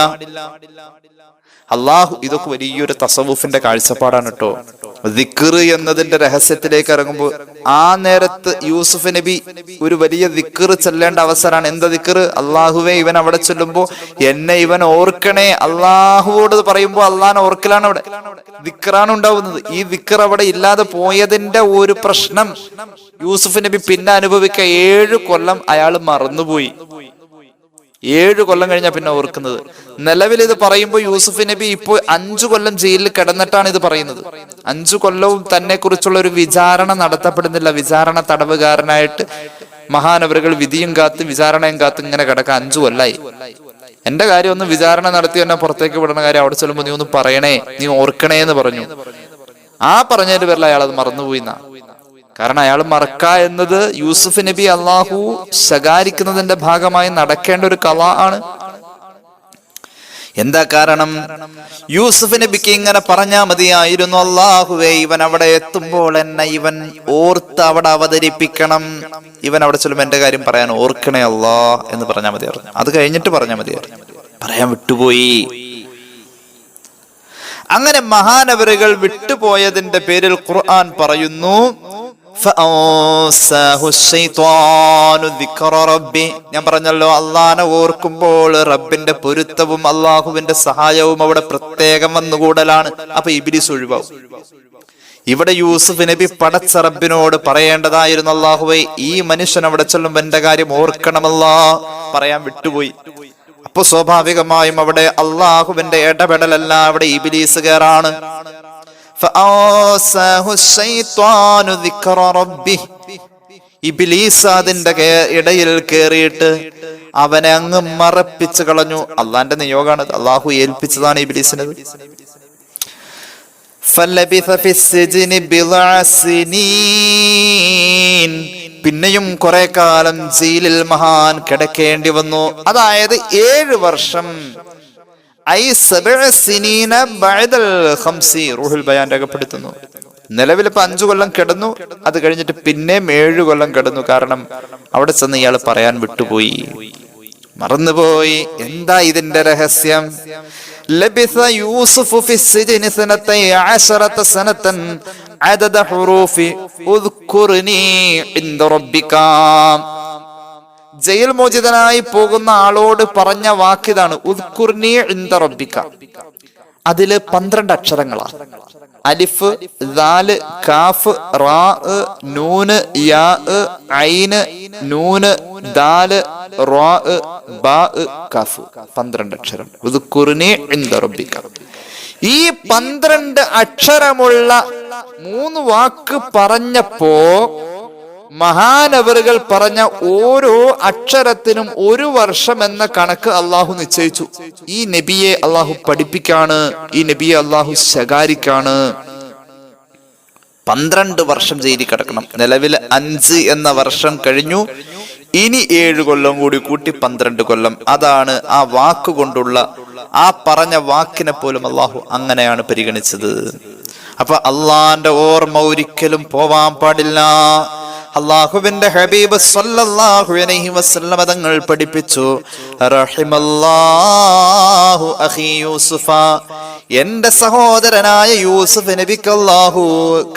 അള്ളാഹു ഇതൊക്കെ വലിയൊരു തസവുഫിന്റെ കാഴ്ചപ്പാടാണ് കേട്ടോ. ദിക്ർ എന്നതിന്റെ രഹസ്യത്തിലേക്ക് ഇറങ്ങുമ്പോൾ ആ നേരത്ത് യൂസുഫ് നബി ഒരു വലിയ ദിക്ർ ചെല്ലേണ്ട അവസരമാണ്. എന്താ ദിക്ർ? അള്ളാഹുവേ, ഇവൻ അവിടെ ചെല്ലുമ്പോ എന്നെ ഇവൻ ഓർക്കണേ. അള്ളാഹുവോട് പറയുമ്പോ അള്ളാഹനെ ഓർക്കലാണ് അവിടെ ദിക്റാണ് ഉണ്ടാവുന്നത്. ഈ ദിക്ർ അവിടെ ഇല്ലാതെ പോയതിന്റെ ഒരു പ്രശ്നം യൂസുഫ് നബി പിന്നെ അനുഭവിക്കുക. 7 കൊല്ലം അയാൾ മറന്നുപോയി. 7 കൊല്ലം കഴിഞ്ഞാ പിന്നെ ഓർക്കുന്നത്. നിലവിൽ ഇത് പറയുമ്പോൾ യൂസുഫ് നബി ഇപ്പോൾ 5 കൊല്ലം ജയിലിൽ കിടന്നിട്ടാണ് ഇത് പറയുന്നത്. 5 കൊല്ലവും തന്നെ കുറിച്ചുള്ള ഒരു വിചാരണ നടത്തപ്പെടുന്നില്ല. വിചാരണ തടവുകാരനായിട്ട് മഹാനവറുകൾ വിധിയും കാത്ത് വിചാരണയും കാത്ത് ഇങ്ങനെ കിടക്കാൻ 5 കൊല്ലായി. എന്റെ കാര്യം ഒന്ന് വിചാരണ നടത്തി എന്നെ പുറത്തേക്ക് വിടുന്ന കാര്യം അവിടെ ചെല്ലുമ്പോൾ നീ ഒന്ന് പറയണേ, നീ ഓർക്കണേ എന്ന് പറഞ്ഞു. ആ പറഞ്ഞതിന്റെ പേരിൽ അയാൾ അത് മറന്നുപോയി എന്നാ. കാരണം അയാൾ മറക്ക എന്നത് യൂസുഫ് നബി അള്ളാഹു ശകാരിക്കുന്നതിന്റെ ഭാഗമായി നടക്കേണ്ട ഒരു കല ആണ്. എന്താ കാരണം? യൂസുഫ് നബിക്ക് ഇങ്ങനെ പറഞ്ഞാ മതിയായിരുന്നു, അള്ളാഹുവേ, ഇവൻ അവിടെ എത്തുമ്പോൾ എന്നെ ഇവൻ ഓർത്ത് അവിടെ അവതരിപ്പിക്കണം. ഇവൻ അവിടെ ചെല്ലുമ്പോൾ എന്റെ കാര്യം പറയാൻ ഓർക്കണേ അല്ലാ എന്ന് പറഞ്ഞാൽ മതിയായിരുന്നു. അത് കഴിഞ്ഞിട്ട് പറഞ്ഞാൽ മതിയായിരുന്നു. പറയാൻ വിട്ടുപോയി. അങ്ങനെ മഹാനവറുകൾ വിട്ടുപോയതിന്റെ പേരിൽ ഖുർആൻ പറയുന്നു, ഞാൻ പറഞ്ഞല്ലോ, അള്ളാനെ ഓർക്കുമ്പോൾ റബ്ബിന്റെ പൊരുത്തവും അള്ളാഹുവിന്റെ സഹായവും അവിടെ പ്രത്യേകം വന്നുകൂടലാണ്. അപ്പൊ ഇബ്ലീസ് ഒഴിവാവും. ഇവിടെ യൂസുഫ് നബി പടച്ച റബ്ബിനോട് പറയേണ്ടതായിരുന്നു, അള്ളാഹുവേ, ഈ മനുഷ്യൻ അവിടെ ചെല്ലുമ്പോ എന്റെ കാര്യം ഓർക്കണമല്ലാ, പറയാൻ വിട്ടുപോയി. അപ്പൊ സ്വാഭാവികമായും അവിടെ അള്ളാഹുവിന്റെ ഇടപെടലല്ല, അവിടെ ഇബ്ലീസ് കേറാണ്. ഇബ്ലീസ് അതിന്റെ ഇടയിൽ കേറിയിട്ട് അവനെ അങ്ങ് മറപ്പിച്ചു കളഞ്ഞു. അള്ളാന്റെ നിയോഗമാണ്, അള്ളാഹു ഏൽപ്പിച്ചതാണ് ഇബ്ലീസിന്. പിന്നെയും കുറെ കാലം ജയിലിൽ മഹാൻ കിടക്കേണ്ടി വന്നു. അതായത് 7 വർഷം. റൂഹുൽ ബയാൻ രേഖപ്പെടുത്തുന്നു. നിലവിൽ ഇപ്പൊ 5 കൊല്ലം കിടന്നു. അത് കഴിഞ്ഞിട്ട് പിന്നെയും 7 കൊല്ലം കിടന്നു. കാരണം അവിടെ ചെന്ന് ഇയാൾ പറയാൻ വിട്ടുപോയി, മറന്നുപോയി. എന്താ ഇതിന്റെ രഹസ്യം? ലബിസ യൂസുഫു ഫിസ്സിജ്നി 12 സനതൻ അദദ ഹുറൂഫി ഉദ്കുർനി ഇൻദ റബ്ബിക. ജയിൽ മോചിതനായി പോകുന്ന ആളോട് പറഞ്ഞ വാക്കിതാണ്, ഉദ്കുർനി ഇൻദ റബ്ബിക. അതില് 12 അക്ഷരങ്ങളാണ്. അലിഫ്, ദാല്, കാഫ്, റാ, നൂന്, യാ, ഐന്, നൂന്, ദാല്, റാ, ബാ, കാഫ്. 12 അക്ഷരം. ഉദ്കുർനി ഇൻദ റബ്ബിക. ഈ 12 അക്ഷരമുള്ള 3 വാക്ക് പറഞ്ഞപ്പോ മഹാനവറുകൾ പറഞ്ഞ ഓരോ അക്ഷരത്തിനും 1 വർഷം എന്ന കണക്ക് അള്ളാഹു നിശ്ചയിച്ചു. ഈ നബിയെ അള്ളാഹു പഠിപ്പിക്കാണ്, ഈ നബിയെ അള്ളാഹു ശകാരിക്കാണ്. 12 വർഷം ജയിലിൽ കിടക്കണം. നിലവിൽ 5 എന്ന വർഷം കഴിഞ്ഞു. ഇനി 7 കൊല്ലം കൂടി കൂട്ടി 12 കൊല്ലം. അതാണ് ആ വാക്കുകൊണ്ടുള്ള, ആ പറഞ്ഞ വാക്കിനെ പോലും അള്ളാഹു അങ്ങനെയാണ് പരിഗണിച്ചത്. അപ്പൊ അള്ളാന്റെ ഓർമ്മ ഒരിക്കലും പോവാൻ പാടില്ല. അള്ളാഹുവിന്റെ ഹബീബ് സല്ലല്ലാഹു അലൈഹി വസല്ലം തങ്ങൾ പഠിപ്പിച്ചു, റഹിമല്ലാഹു അഖീ യൂസുഫ, എന്റെ സഹോദരനായ യൂസുഫ് നബിക്ക് അല്ലാഹു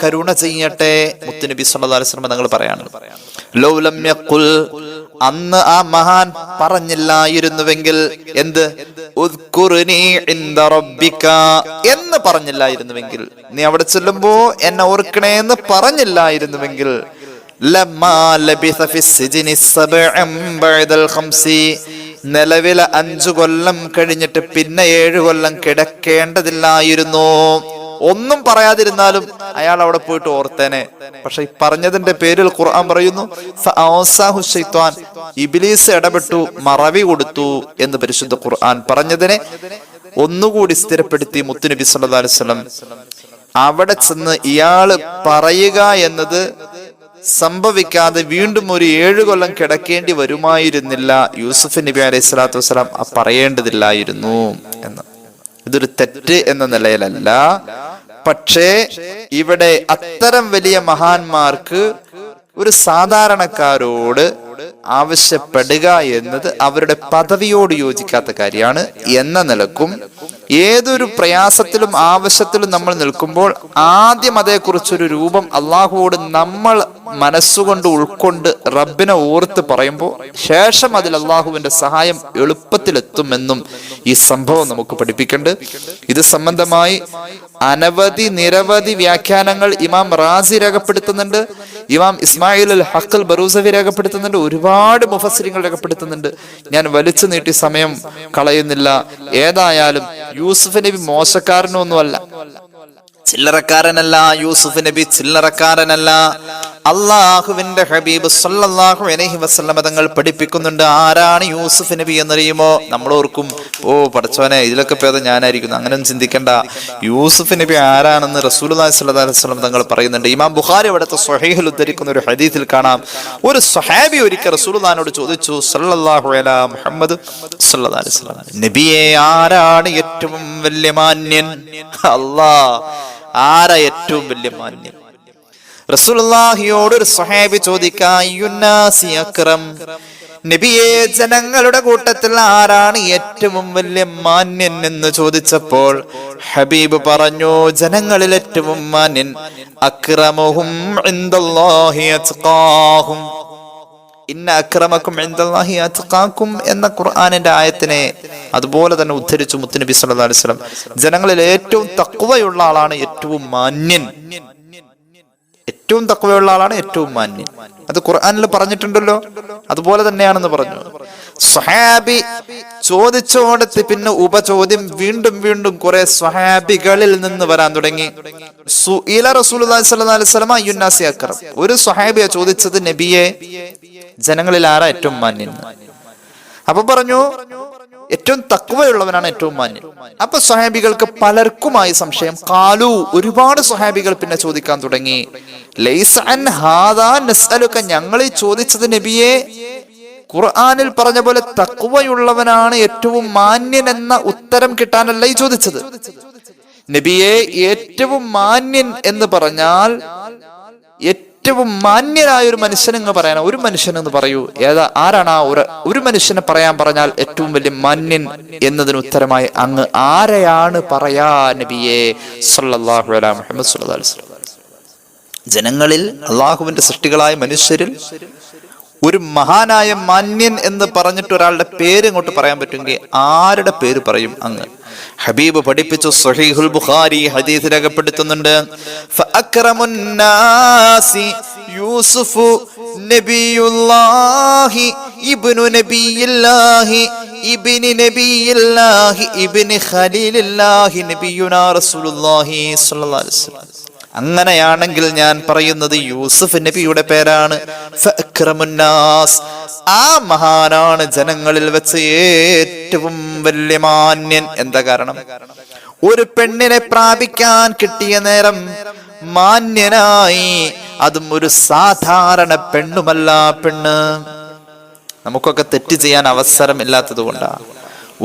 കരുണ ചെയ്യട്ടെ. മുത്തുനബി സല്ലല്ലാഹു അലൈഹി വസല്ലം തങ്ങൾ പറയാണ്, ലൗ ലം യഖുൽ, അന്ന് ആ മഹാൻ പറഞ്ഞില്ലായിരുന്നുവെങ്കിൽ എന്ത്, ഉദ്കുർനി ഇൻദ റബ്ബിക എന്ന് പറഞ്ഞില്ലായിരുന്നുവെങ്കിൽ, നീ അവിടെ ചെല്ലുമ്പോ എന്നെ ഓർക്കണേ എന്ന് പറഞ്ഞില്ലായിരുന്നുവെങ്കിൽ, ലമ്മാ ലബിസ ഫിസ്സിജ്നി സബഅൻ ബഅദൽ ഖംസി, നിലവിലെ 5 കൊല്ലം കഴിഞ്ഞിട്ട് പിന്നെ 7 കൊല്ലം കിടക്കേണ്ടതില്ലായിരുന്നു. ഒന്നും പറയാതിരുന്നാലും അയാൾ അവിടെ പോയിട്ട് ഓർത്തേനെ. പക്ഷെ ഈ പറഞ്ഞതിന്റെ പേരിൽ ഖുർആൻ പറയുന്നു, ഫഅസാഹു ശൈത്വാൻ, ഇബ്ലീസ് ഇടപെട്ടു, മറവി കൊടുത്തു എന്ന് പരിശുദ്ധ ഖുർആൻ പറഞ്ഞതിനെ ഒന്നുകൂടി സ്ഥിരപ്പെടുത്തി മുത്തുനബി സല്ലല്ലാഹു അലൈഹി വസല്ലം. അവിടെ ചെന്ന് ഇയാള് പറയുക എന്നത് സംഭവിക്കാതെ വീണ്ടും ഒരു 7 കൊല്ലം കിടക്കേണ്ടി വരുമായിരുന്നില്ല, യൂസുഫ് നബി അലൈഹി സ്വലാത്തു വസ്സലാം പറയേണ്ടതില്ലായിരുന്നു എന്ന്. ഇതൊരു തെറ്റ് എന്ന നിലയിലല്ല, പക്ഷേ ഇവിടെ അത്തരം വലിയ മഹാന്മാർക്ക് ഒരു സാധാരണക്കാരോട് ആവശ്യപ്പെടുക എന്നത് അവരുടെ പദവിയോട് യോജിക്കാത്ത കാര്യമാണ്. എന്ന നിലക്കും ഏതൊരു പ്രയാസത്തിലും ആവശ്യത്തിലും നമ്മൾ നിൽക്കുമ്പോൾ ആദ്യം അതേക്കുറിച്ചൊരു രൂപം അള്ളാഹുവോട് നമ്മൾ മനസ്സുകൊണ്ട് ഉൾക്കൊണ്ട് റബ്ബിനെ ഓർത്ത് പറയുമ്പോൾ ശേഷം അതിൽ അള്ളാഹുവിന്റെ സഹായം എളുപ്പത്തിലെത്തുമെന്നും ഈ സംഭവം നമുക്ക് പഠിപ്പിക്കുന്നുണ്ട്. ഇത് സംബന്ധമായി നിരവധി വ്യാഖ്യാനങ്ങൾ ഇമാം റാസി രേഖപ്പെടുത്തുന്നുണ്ട്, ഇമാം ഇസ്മായിൽ അൽ ഹഖൽ ബറൂസവി രേഖപ്പെടുത്തുന്നുണ്ട്, ഒരുപാട് മുഫസ്സിരിങ്ങൾ രേഖപ്പെടുത്തുന്നുണ്ട്. ഞാൻ വലിച്ചു നീട്ടി സമയം കളയുന്നില്ല. ഏതായാലും യൂസുഫ് നബി മോശക്കാരനൊന്നുമല്ല, ചില്ലറക്കാരനല്ല. യൂസുഫ് നബി ചില്ലറക്കാരനല്ല. അള്ളാഹുവിന്റെ ഹബീബ് സല്ലല്ലാഹു അലൈഹി വസല്ലം തങ്ങൾ പഠിപ്പിക്കുന്നുണ്ട്, ആരാണ് യൂസുഫ് നബി എന്നറിയുമോ? നമ്മൾ ഓർക്കും, ഓ പടച്ചോനെ ഇതിലൊക്കെ പേര് ഞാനായിരിക്കുന്നു. അങ്ങനെയൊന്നും ചിന്തിക്കേണ്ട. യൂസുഫ് നബി ആരാണെന്ന് റസൂലുള്ളാഹി സ്വല്ലല്ലാഹു അലൈഹി വസല്ലം തങ്ങൾ പറയുന്നുണ്ട്. ഇമാം ബുഖാരി അവിടുത്തെ സ്വഹീഹിൽ ഉദ്ധരിക്കുന്ന ഒരു ഹദീസിൽ കാണാം, ഒരു സ്വഹാബി ഒരിക്കൽ റസൂലുള്ളാഹിനോട് ചോദിച്ചു, സല്ലല്ലാഹു അലാ മുഹമ്മദ് സല്ലല്ലാഹു അലൈഹി വസല്ലം, നബിയെ ആരാണ് ഏറ്റവും വലിയ മാന്യൻ? ആരാ ഏറ്റവും വലിയ മാന്യൻ? റസൂലുള്ളാഹിയോട് ഒരു സ്വഹാബി ചോദിക്കായുന്നാസി അക്രം, നബിയെ ജനങ്ങളുടെ കൂട്ടത്തിൽ ആരാണ് ഏറ്റവും വലിയ മാന്യൻ എന്ന് ചോദിച്ചപ്പോൾ ഹബീബ് പറഞ്ഞു, ജനങ്ങളിൽ ഏറ്റവും മാന്യൻ അക്രമുഹും ഇൻദല്ലാഹി അത്ഖാഹും, ഇന്ന അക്രമക്കും ഇൻദല്ലാഹി അത്ഖാക്കും എന്ന ഖുർആനിന്റെ ആയത്തിനെ അതുപോലെ തന്നെ ഉദ്ധരിച്ചു മുത്തുനബി സല്ലല്ലാഹു അലൈഹി വസല്ലം. ജനങ്ങളിൽ ഏറ്റവും തഖ്വയുള്ള ആളാണ് ഏറ്റവും മാന്യൻ. ഏറ്റവും തഖ്വയുള്ള ആളാണ് ഏറ്റവും മാന്യൻ. അത് ഖുർആനിൽ പറഞ്ഞിട്ടുണ്ടല്ലോ, അതുപോലെ തന്നെയാണെന്ന് പറഞ്ഞു. സ്വഹാബി ചോദിച്ചോടത്ത് പിന്നെ ഉപചോദ്യം വീണ്ടും വീണ്ടും കുറെ സ്വഹാബികളിൽ നിന്ന് വരാൻ തുടങ്ങി. സുഇല റസൂലുള്ളാഹി സ്വല്ലല്ലാഹു അലൈഹി വസല്ലം അയ്യുന്നാസി അക്രം, ഒരു സ്വഹാബിയെ ചോദിച്ചത്, നബിയെ ജനങ്ങളിൽ ആരാ ഏറ്റവും മാന്യൻ? അപ്പൊ പറഞ്ഞു, ഏറ്റവും തഖ്വയുള്ളവനാണ് ഏറ്റവും മാന്യൻ. അപ്പൊ സ്വഹാബികൾക്ക് പലർക്കുമായി സംശയം. കാലു, ഒരുപാട് സ്വഹാബികൾ പിന്നെ ചോദിക്കാൻ തുടങ്ങി, ലൈസ അൻ ഹാദാ നസ്അലുക, ഞങ്ങൾ ഈ ചോദിച്ചത് നബിയെ ഖുർആനിൽ പറഞ്ഞ പോലെ തഖ്വയുള്ളവനാണ് ഏറ്റവും മാന്യൻ എന്ന ഉത്തരം കിട്ടാനല്ല ഈ ചോദിച്ചത്. നബിയെ ഏറ്റവും മാന്യൻ എന്ന് പറഞ്ഞാൽ ഏറ്റവും മാന്യനായ ഒരു മനുഷ്യൻ എന്ന് പറയാൻ, ഒരു മനുഷ്യൻ എന്ന് പറയൂ, ആരാണ് ആ ഒരു മനുഷ്യനെ പറയാൻ പറഞ്ഞാൽ ഏറ്റവും വലിയ മാന്യൻ എന്നതിന് ഉത്തരമായി അങ്ങ് ആരെയാണ് പറയാ നബിയെ സല്ലല്ലാഹു അലൈഹി മുഹമ്മദ് സല്ലല്ലാഹു അലൈഹി വസല്ലം? ജനങ്ങളിൽ അള്ളാഹുവിന്റെ സൃഷ്ടികളായ മനുഷ്യരിൽ ഒരു മഹാനായ മാന്യൻ എന്ന് പറഞ്ഞിട്ട് ഒരാളുടെ പേര് ഇങ്ങോട്ട് പറയാൻ പറ്റുമെങ്കിൽ ആരുടെ പേര് പറയും? അങ്ങ്. ഹബീബ് പഠിപ്പിച്ചു, സ്വഹീഹുൽ ബുഖാരി ഹദീസ് രേഖപ്പെടുത്തുന്നുണ്ട്, ഫഅക്രമുൻ നാസി യൂസുഫു നബിയുല്ലാഹി ഇബ്നു നബിയില്ലാഹി ഇബ്നി നബിയില്ലാഹി ഇബ്നി ഖലീലില്ലാഹി നബിയുനാ റസൂലുള്ളാഹി സ്വല്ലല്ലാഹു അലൈഹി വസല്ലം. അങ്ങനെയാണെങ്കിൽ ഞാൻ പറയുന്നത് യൂസുഫ് നബിയുടെ പേരാണ്. ഫഅക്രമുന്നാസ്, ആ മഹാനാണ് ജനങ്ങളിൽ വെച്ച് ഏറ്റവും വലിയ മാന്യൻ. എന്താ കാരണം? ഒരു പെണ്ണിനെ പ്രാപിക്കാൻ കിട്ടിയ നേരം മാന്യനായി, അതും ഒരു സാധാരണ പെണ്ണുമല്ല പെണ്ണ്. നമുക്കൊക്കെ തെറ്റ് ചെയ്യാൻ അവസരം ഇല്ലാത്തത് കൊണ്ടാണ്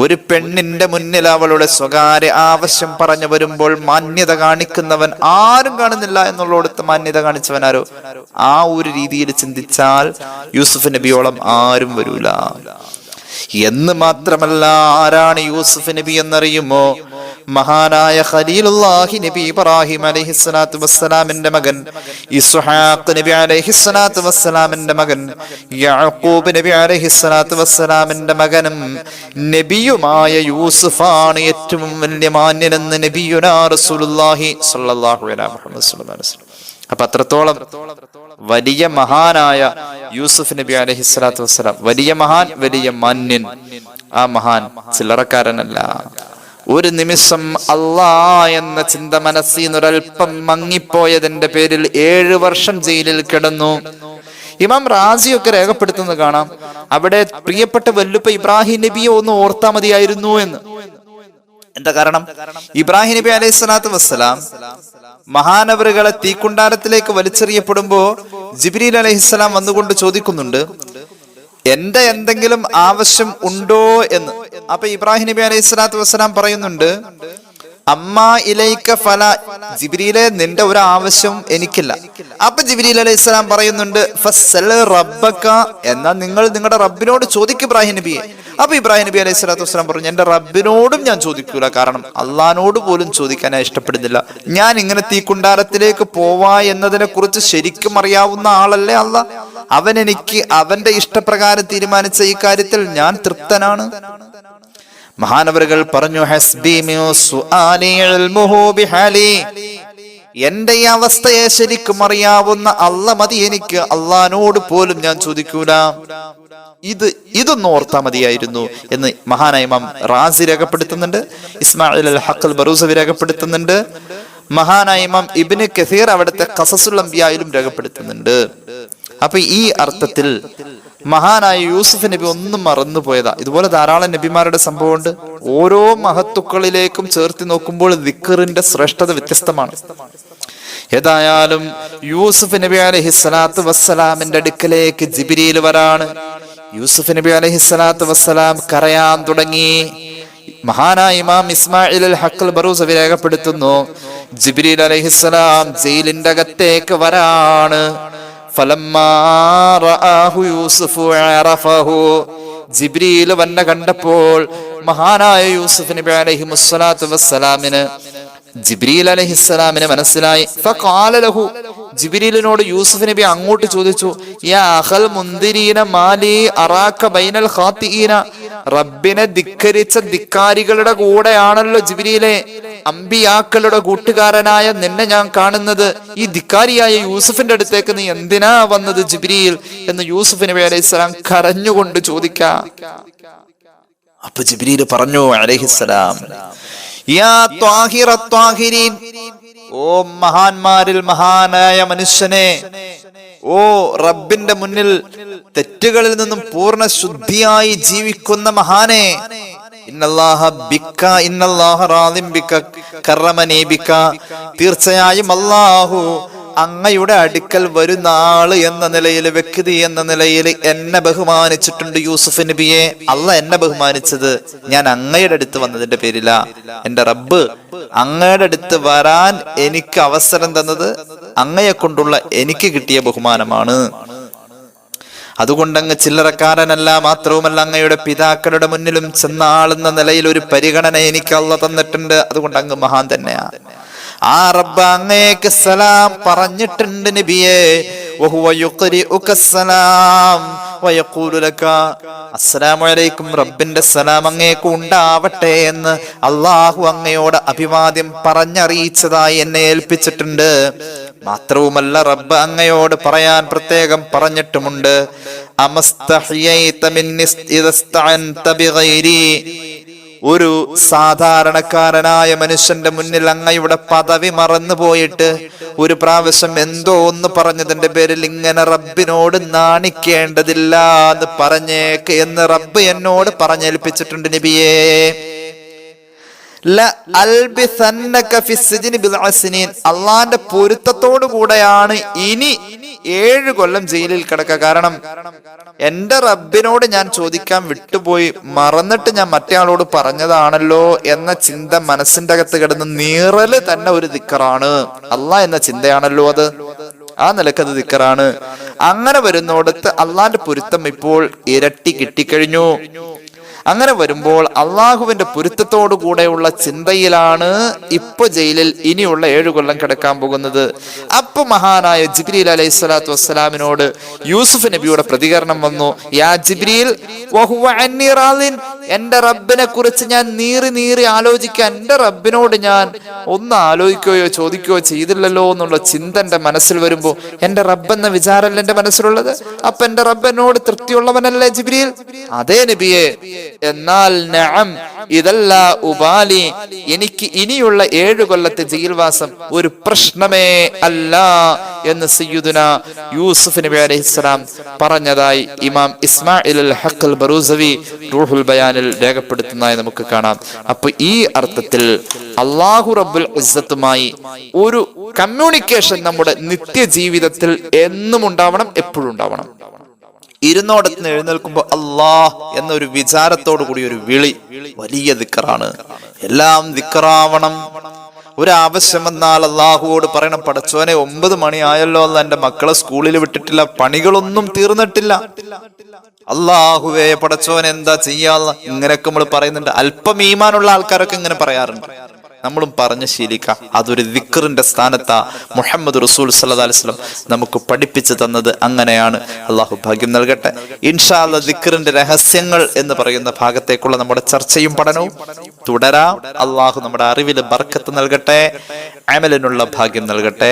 ഒരു പെണ്ണിന്റെ മുന്നിൽ അവളുടെ സ്വകാര്യ ആവശ്യം പറഞ്ഞു വരുമ്പോൾ മാന്യത കാണിക്കുന്നവൻ ആരും കാണുന്നില്ല എന്നുള്ളടത്ത് മാന്യത കാണിച്ചവൻ ആരോ. ആ ഒരു രീതിയിൽ ചിന്തിച്ചാൽ യൂസുഫ് നബിയോളം ആരും വരൂല. എന്ന് മാത്രമല്ല, ആരാണ് യൂസുഫ് നബി എന്നറിയുമോ? മഹാനായ ഖലീലുല്ലാഹി നബി ഇബ്രാഹിം അലൈഹിസ്സലാത്തു വസ്സലാമിന്റെ മകൻ, ഇസ്ഹാഖ് നബി അലൈഹിസ്സലാത്തു വസ്സലാമിന്റെ മകൻ, യാഖൂബ് നബി അലൈഹിസ്സലാത്തു വസ്സലാമിന്റെ മകനും നബിയുമായ യൂസുഫാണ് ഏറ്റവും വലിയ മാന്യനെന്ന് നബിയുനാ റസൂലുള്ളാഹി സ്വല്ലല്ലാഹു അലൈഹി വസല്ലം. അപ്പൊ അത്രത്തോളം വലിയ മഹാനായ യൂസുഫ് നബി അലൈഹിസ്സലാത്തു വസ്സലാം, വലിയ മഹാൻ, വലിയ മാന്യൻ. ആ മഹാൻ ചില്ലറക്കാരനല്ല. ഒരു നിമിഷം അല്ലാ എന്ന ചിന്ത മനസ്സിനൊരൽപ്പം മങ്ങിപ്പോയതിന്റെ പേരിൽ 7 വർഷം ജയിലിൽ കിടന്നു. ഇമാം റാസിയൊക്കെ രേഖപ്പെടുത്തുന്നത് കാണാം, അവിടെ പ്രിയപ്പെട്ട വല്ലുപ്പ ഇബ്രാഹിം നബിയെ ഒന്ന് ഓർത്താ മതിയായിരുന്നു എന്ന്. എന്താ കാരണം? ഇബ്രാഹിം നബി അലൈഹി സ്വലാത്തു വസ്സലാം മഹാനവറുകളെ തീക്കുണ്ടാരത്തിലേക്ക് വലിച്ചെറിയപ്പെടുമ്പോ ജിബ്രീൽ അലൈഹിസ്സലാം വന്നുകൊണ്ട് ചോദിക്കുന്നുണ്ട്, എന്റെ എന്തെങ്കിലും ആവശ്യം ഉണ്ടോ എന്ന്. അപ്പൊ ഇബ്രാഹിം നബി അലൈഹി സ്വലാത്തു വസ്സലാം പറയുന്നുണ്ട്, അമ്മാ ഇലൈക ഫല, ജിബ്രീലെ നിന്റെ ഒരു ആവശ്യവും എനിക്കില്ല. അപ്പൊ ജിബ്രീൽ അലൈഹി സ്വലാം പറയുന്നുണ്ട്, ഫസ്സൽ റബ്ബക, എന്നാൽ നിങ്ങൾ നിങ്ങളുടെ റബ്ബിനോട് ചോദിക്കും ഇബ്രാഹിം നബിയെ. അപ്പൊ ഇബ്രാഹിം നബി അലൈഹി സ്വലാത്തു വസ്സലാം പറഞ്ഞു, എന്റെ റബ്ബിനോടും ഞാൻ ചോദിക്കൂല, കാരണം അള്ളഹാനോട് പോലും ചോദിക്കാൻ ഞാൻ ഇഷ്ടപ്പെടുന്നില്ല. ഞാൻ ഇങ്ങനെ തീക്കുണ്ടാരത്തിലേക്ക് പോവാ എന്നതിനെ കുറിച്ച് ശരിക്കും അറിയാവുന്ന ആളല്ലേ അള്ളാഹ്. അവൻ എനിക്ക് അവന്റെ ഇഷ്ടപ്രകാരം തീരുമാനിച്ച ഈ കാര്യത്തിൽ ഞാൻ തൃപ്തനാണ്. മഹാനവറുകൾ പറഞ്ഞു, എന്റെ ഈ അവസ്ഥയെ ശരിക്കും അറിയാവുന്ന അല്ല മതി എനിക്ക്, അള്ളഹാനോട് പോലും ഞാൻ ചോദിക്കൂല. ഇതൊന്നും ഓർത്താ മതിയായിരുന്നു എന്ന് മഹാനായ ഇമാം റാസി രേഖപ്പെടുത്തുന്നുണ്ട്, ഇസ്മാഇൽ അൽ ഹഖ് ബറൂസവി രേഖപ്പെടുത്തുന്നുണ്ട്, മഹാനായ ഇമാം ഇബ്നു കസീർ അവിടുത്തെ ഖസസുൽ അംബിയായിലും രേഖപ്പെടുത്തുന്നുണ്ട്. അപ്പൊ ഈ അർത്ഥത്തിൽ മഹാനായ യൂസുഫ് നബി ഒന്നും മറന്നുപോയതാ. ഇതുപോലെ ധാരാളം നബിമാരുടെ സംഭവമുണ്ട്. ഓരോ മഹത്തുക്കളിലേക്കും ചേർത്ത് നോക്കുമ്പോൾ ദിക്റിന്റെ ശ്രേഷ്ഠത വ്യത്യസ്തമാണ്. ഏതായാലും യൂസുഫ് നബി അലൈഹിസ്സലാത്തു വസ്സലാമിന്റെ അടുക്കലേക്ക് ജിബ്രീൽ വരാണ്. യൂസുഫ് നബി അലൈഹിസ്സലാത്തു വസ്സലാം കരയാൻ തുടങ്ങി. മഹാനായ ഇമാം ഇസ്മാഇൽ അൽ ഹഖ് ബറൂസവി രേഖപ്പെടുത്തുന്നു, ജിബ്രീൽ അലൈഹിസ്സലാം ജയിലിന്റെ അകത്തേക്ക് വരാണ്. ഫലമ്മാ റആഹു യൂസുഫ് അറഫഹു, ജിബ്രീൽ വന്ന കണ്ടപ്പോൾ മഹാനായ യൂസുഫ് നബി അലൈഹിസ്സലാത്തു വസ്സലാമിന് ജിബ്രീൽ അലൈഹിസ്സലാമിനെ മനസ്സിലായി. ഫഖാല ലഹു, ജിബ്രീലിനോട് യൂസുഫ് നബി അങ്ങോട്ട് ചോദിച്ചു, യാ അഖൽ മുൻദിരീന മാലി അറാക ബൈനൽ ഖാതിഈന, റബ്ബിനെ ധിക്കരിച്ച ധിക്കാരികളുടെ കൂടെയാണല്ലോ ജിബ്രീലെ, അമ്പിയാക്കളുടെ കൂട്ടുകാരനായ നിന്നെ ഞാൻ കാണുന്നത്. ഈ ധിക്കാരിയായ യൂസുഫിന്റെ അടുത്തേക്ക് നീ എന്തിനാ വന്നത് ജിബ്രീൽ എന്ന് യൂസുഫ് നബി അലൈഹിസ്സലാം കരഞ്ഞുകൊണ്ട് ചോദിക്കാം. അപ്പൊ ജിബ്രീൽ പറഞ്ഞു അലൈഹിസ്സലാം, യാ ത്വാഹിറ ത്വാഹിരീൻ, ഓ മഹാന്മാരിൽ മഹാനായ മനുഷ്യനെ, ഓ റബ്ബിന്റെ മുന്നിൽ തെറ്റുകളിൽ നിന്നും പൂർണ്ണ ശുദ്ധിയായി ജീവിക്കുന്ന മഹാനെ, ഇന്നല്ലാഹ ബിക ഇന്നല്ലാഹ റാദിം ബിക കറമനി ബിക, തീർച്ചയായും അല്ലാഹു അങ്ങയുടെ അടുക്കൽ വരുന്ന ആള് എന്ന നിലയിൽ, വ്യക്തി എന്ന നിലയിൽ എന്നെ ബഹുമാനിച്ചിട്ടുണ്ട് യൂസുഫ് നബിയെ. അല്ല എന്നെ ബഹുമാനിച്ചത് ഞാൻ അങ്ങയുടെ അടുത്ത് വന്നതിന്റെ പേരില. എന്റെ റബ്ബ് അങ്ങയുടെ അടുത്ത് വരാൻ എനിക്ക് അവസരം തന്നത് അങ്ങയെ കൊണ്ടുള്ള എനിക്ക് കിട്ടിയ ബഹുമാനമാണ്. അതുകൊണ്ടങ്ങ് ചില്ലറക്കാരനല്ല. മാത്രവുമല്ല, അങ്ങയുടെ പിതാക്കളുടെ മുന്നിലും ചെന്നാളെന്ന നിലയിൽ ഒരു പരിഗണന എനിക്ക് അള്ള തന്നിട്ടുണ്ട്. അതുകൊണ്ട് അങ്ങ് മഹാൻ തന്നെയാ. ആ റബ്ബ് അങ്ങേക്ക് സലാം പറഞ്ഞിട്ടുണ്ട് നബിയെ. വഹുവ യുഖ്രിഉക സലാം വയഖൂലു ലക അസ്സലാമു അലൈക്കും, റബ്ബിന്റെ സലാം അങ്ങേക്ക് ഉണ്ടാവട്ടെ എന്ന് അള്ളാഹു അങ്ങയോട് അഭിവാദ്യം പറഞ്ഞറിയിച്ചതായി എന്നെ ഏൽപ്പിച്ചിട്ടുണ്ട്. മാത്രവുമല്ല, റബ്ബ് അങ്ങയോട് പറയാൻ പ്രത്യേകം പറഞ്ഞിട്ടുമുണ്ട്, അമസ്തഹ്യൈത മിന്നി ഇദസ്തഅൻത ബിഗൈരി, ഒരു സാധാരണക്കാരനായ മനുഷ്യന്റെ മുന്നിൽ അങ്ങയുടെ പദവി മറന്നു പോയിട്ട് ഒരു പ്രാവശ്യം എന്തോ ഒന്ന് പറഞ്ഞതിന്റെ പേരിൽ ഇങ്ങനെ റബ്ബിനോട് നാണിക്കേണ്ടതില്ല എന്ന് പറഞ്ഞേക്ക് എന്ന് റബ്ബ് എന്നോട് പറഞ്ഞേൽപ്പിച്ചിട്ടുണ്ട് നബിയേ. അള്ളാന്റെ പൊരുത്തത്തോടു കൂടെയാണ് ഇനി 7 കൊല്ലം ജയിലിൽ കിടക്കുക. കാരണം എന്റെ റബ്ബിനോട് ഞാൻ ചോദിക്കാൻ വിട്ടുപോയി, മറന്നിട്ട് ഞാൻ മറ്റേ ആളോട് പറഞ്ഞതാണല്ലോ എന്ന ചിന്ത മനസ്സിന്റെ അകത്ത് കിടന്ന് നീറല് തന്നെ ഒരു ദിക്റാണ്. അള്ളാഹ് എന്ന ചിന്തയാണല്ലോ അത്, ആ നിലക്കത് ദിക്റാണ്. അങ്ങനെ വരുന്നോടത്ത് അള്ളാന്റെ പൊരുത്തം ഇപ്പോൾ ഇരട്ടി കിട്ടിക്കഴിഞ്ഞു. അങ്ങനെ വരുമ്പോൾ അള്ളാഹുവിന്റെ പൊരുത്തത്തോടു കൂടെയുള്ള ചിന്തയിലാണ് ഇപ്പൊ ജയിലിൽ ഇനിയുള്ള 7 കൊല്ലം കിടക്കാൻ പോകുന്നത്. അപ്പൊ മഹാനായ ജിബ്രീൽ അലൈഹി സ്വലാത്തു വസ്സലാമിനോട് യൂസുഫ് നബിയുടെ പ്രതികരണം വന്നു. യാ ജിബ്രീൽ വഹുവ അന്നി റാദിൻ, എന്റെ റബ്ബിനെ കുറിച്ച് ഞാൻ നീറി ആലോചിക്കാൻ, എന്റെ റബ്ബിനോട് ഞാൻ ഒന്ന് ആലോചിക്കുകയോ ചോദിക്കുകയോ ചെയ്തില്ലല്ലോ എന്നുള്ള ചിന്ത എന്റെ മനസ്സിൽ വരുമ്പോ എന്റെ റബ്ബെന്ന വിചാരമല്ല എന്റെ മനസ്സിലുള്ളത്. അപ്പൊ എന്റെ റബ്ബിനോട് തൃപ്തിയുള്ളവനല്ലേ ജിബ്രീൽ? അതേ നബിയെ, എന്നാൽ നഅം ഇതല്ല ഉബാലി, എനിക്ക് ഇനിയുള്ള 7 കൊല്ലത്തെ ജയിൽവാസം ഒരു പ്രശ്നമേ അല്ല എന്ന് സയ്യിദുന യൂസുഫ് നബി അലൈഹിസ്സലാം പറഞ്ഞതായി ഇമാം ഇസ്മാഇൽ അൽ ഹഖ് അൽ ബറൂസവി റൂഹുൽ ബയാനിൽ രേഖപ്പെടുത്തുന്നതായി നമുക്ക് കാണാം. അപ്പൊ ഈ അർത്ഥത്തിൽ അല്ലാഹു റബ്ബുൽ ഇസ്സത്തുമായി ഒരു കമ്മ്യൂണിക്കേഷൻ നമ്മുടെ നിത്യജീവിതത്തിൽ എന്നും ഉണ്ടാവണം, എപ്പോഴും ഉണ്ടാവണം. ഇരുന്നോടത്തിന് എഴുന്നേൽക്കുമ്പോൾ അല്ലാഹ് എന്നൊരു വിചാരത്തോടു കൂടി ഒരു വിളി വലിയ ദിക്റാണ്. എല്ലാം ദിക്റാവണം. ഒരാവശ്യം വന്നാൽ അള്ളാഹുവോട് പറയണം, പടച്ചോനെ 9 മണി ആയല്ലോ, അല്ല എന്റെ മക്കളെ സ്കൂളിൽ വിട്ടിട്ടില്ല, പണികളൊന്നും തീർന്നിട്ടില്ല, അള്ളാഹുവേ പടച്ചോൻ എന്താ ചെയ്യാ, ഇങ്ങനെയൊക്കെ നമ്മൾ പറയുന്നുണ്ട്. അല്പം ഈമാനുള്ള ആൾക്കാരൊക്കെ ഇങ്ങനെ പറയാറുണ്ട്. നമ്മളും പറഞ്ഞ് ശീലിക്കാം. അതൊരു ദിക്റിന്റെ സ്ഥാനത്താ മുഹമ്മദ് റസൂൽ സല്ലല്ലാഹു അലൈഹി വസല്ലം നമുക്ക് പഠിപ്പിച്ചു തന്നത്. അങ്ങനെയാണ്. അള്ളാഹു ഭാഗ്യം നൽകട്ടെ. ഇൻഷാ അല്ലാഹ് ദിക്റിന്റെ രഹസ്യങ്ങൾ എന്ന് പറയുന്ന ഭാഗത്തേക്കുള്ള നമ്മുടെ ചർച്ചയും പഠനവും തുടരാം. അള്ളാഹു നമ്മുടെ അറിവിൽ ബർക്കത്ത് നൽകട്ടെ, അമലിനുള്ള ഭാഗ്യം നൽകട്ടെ.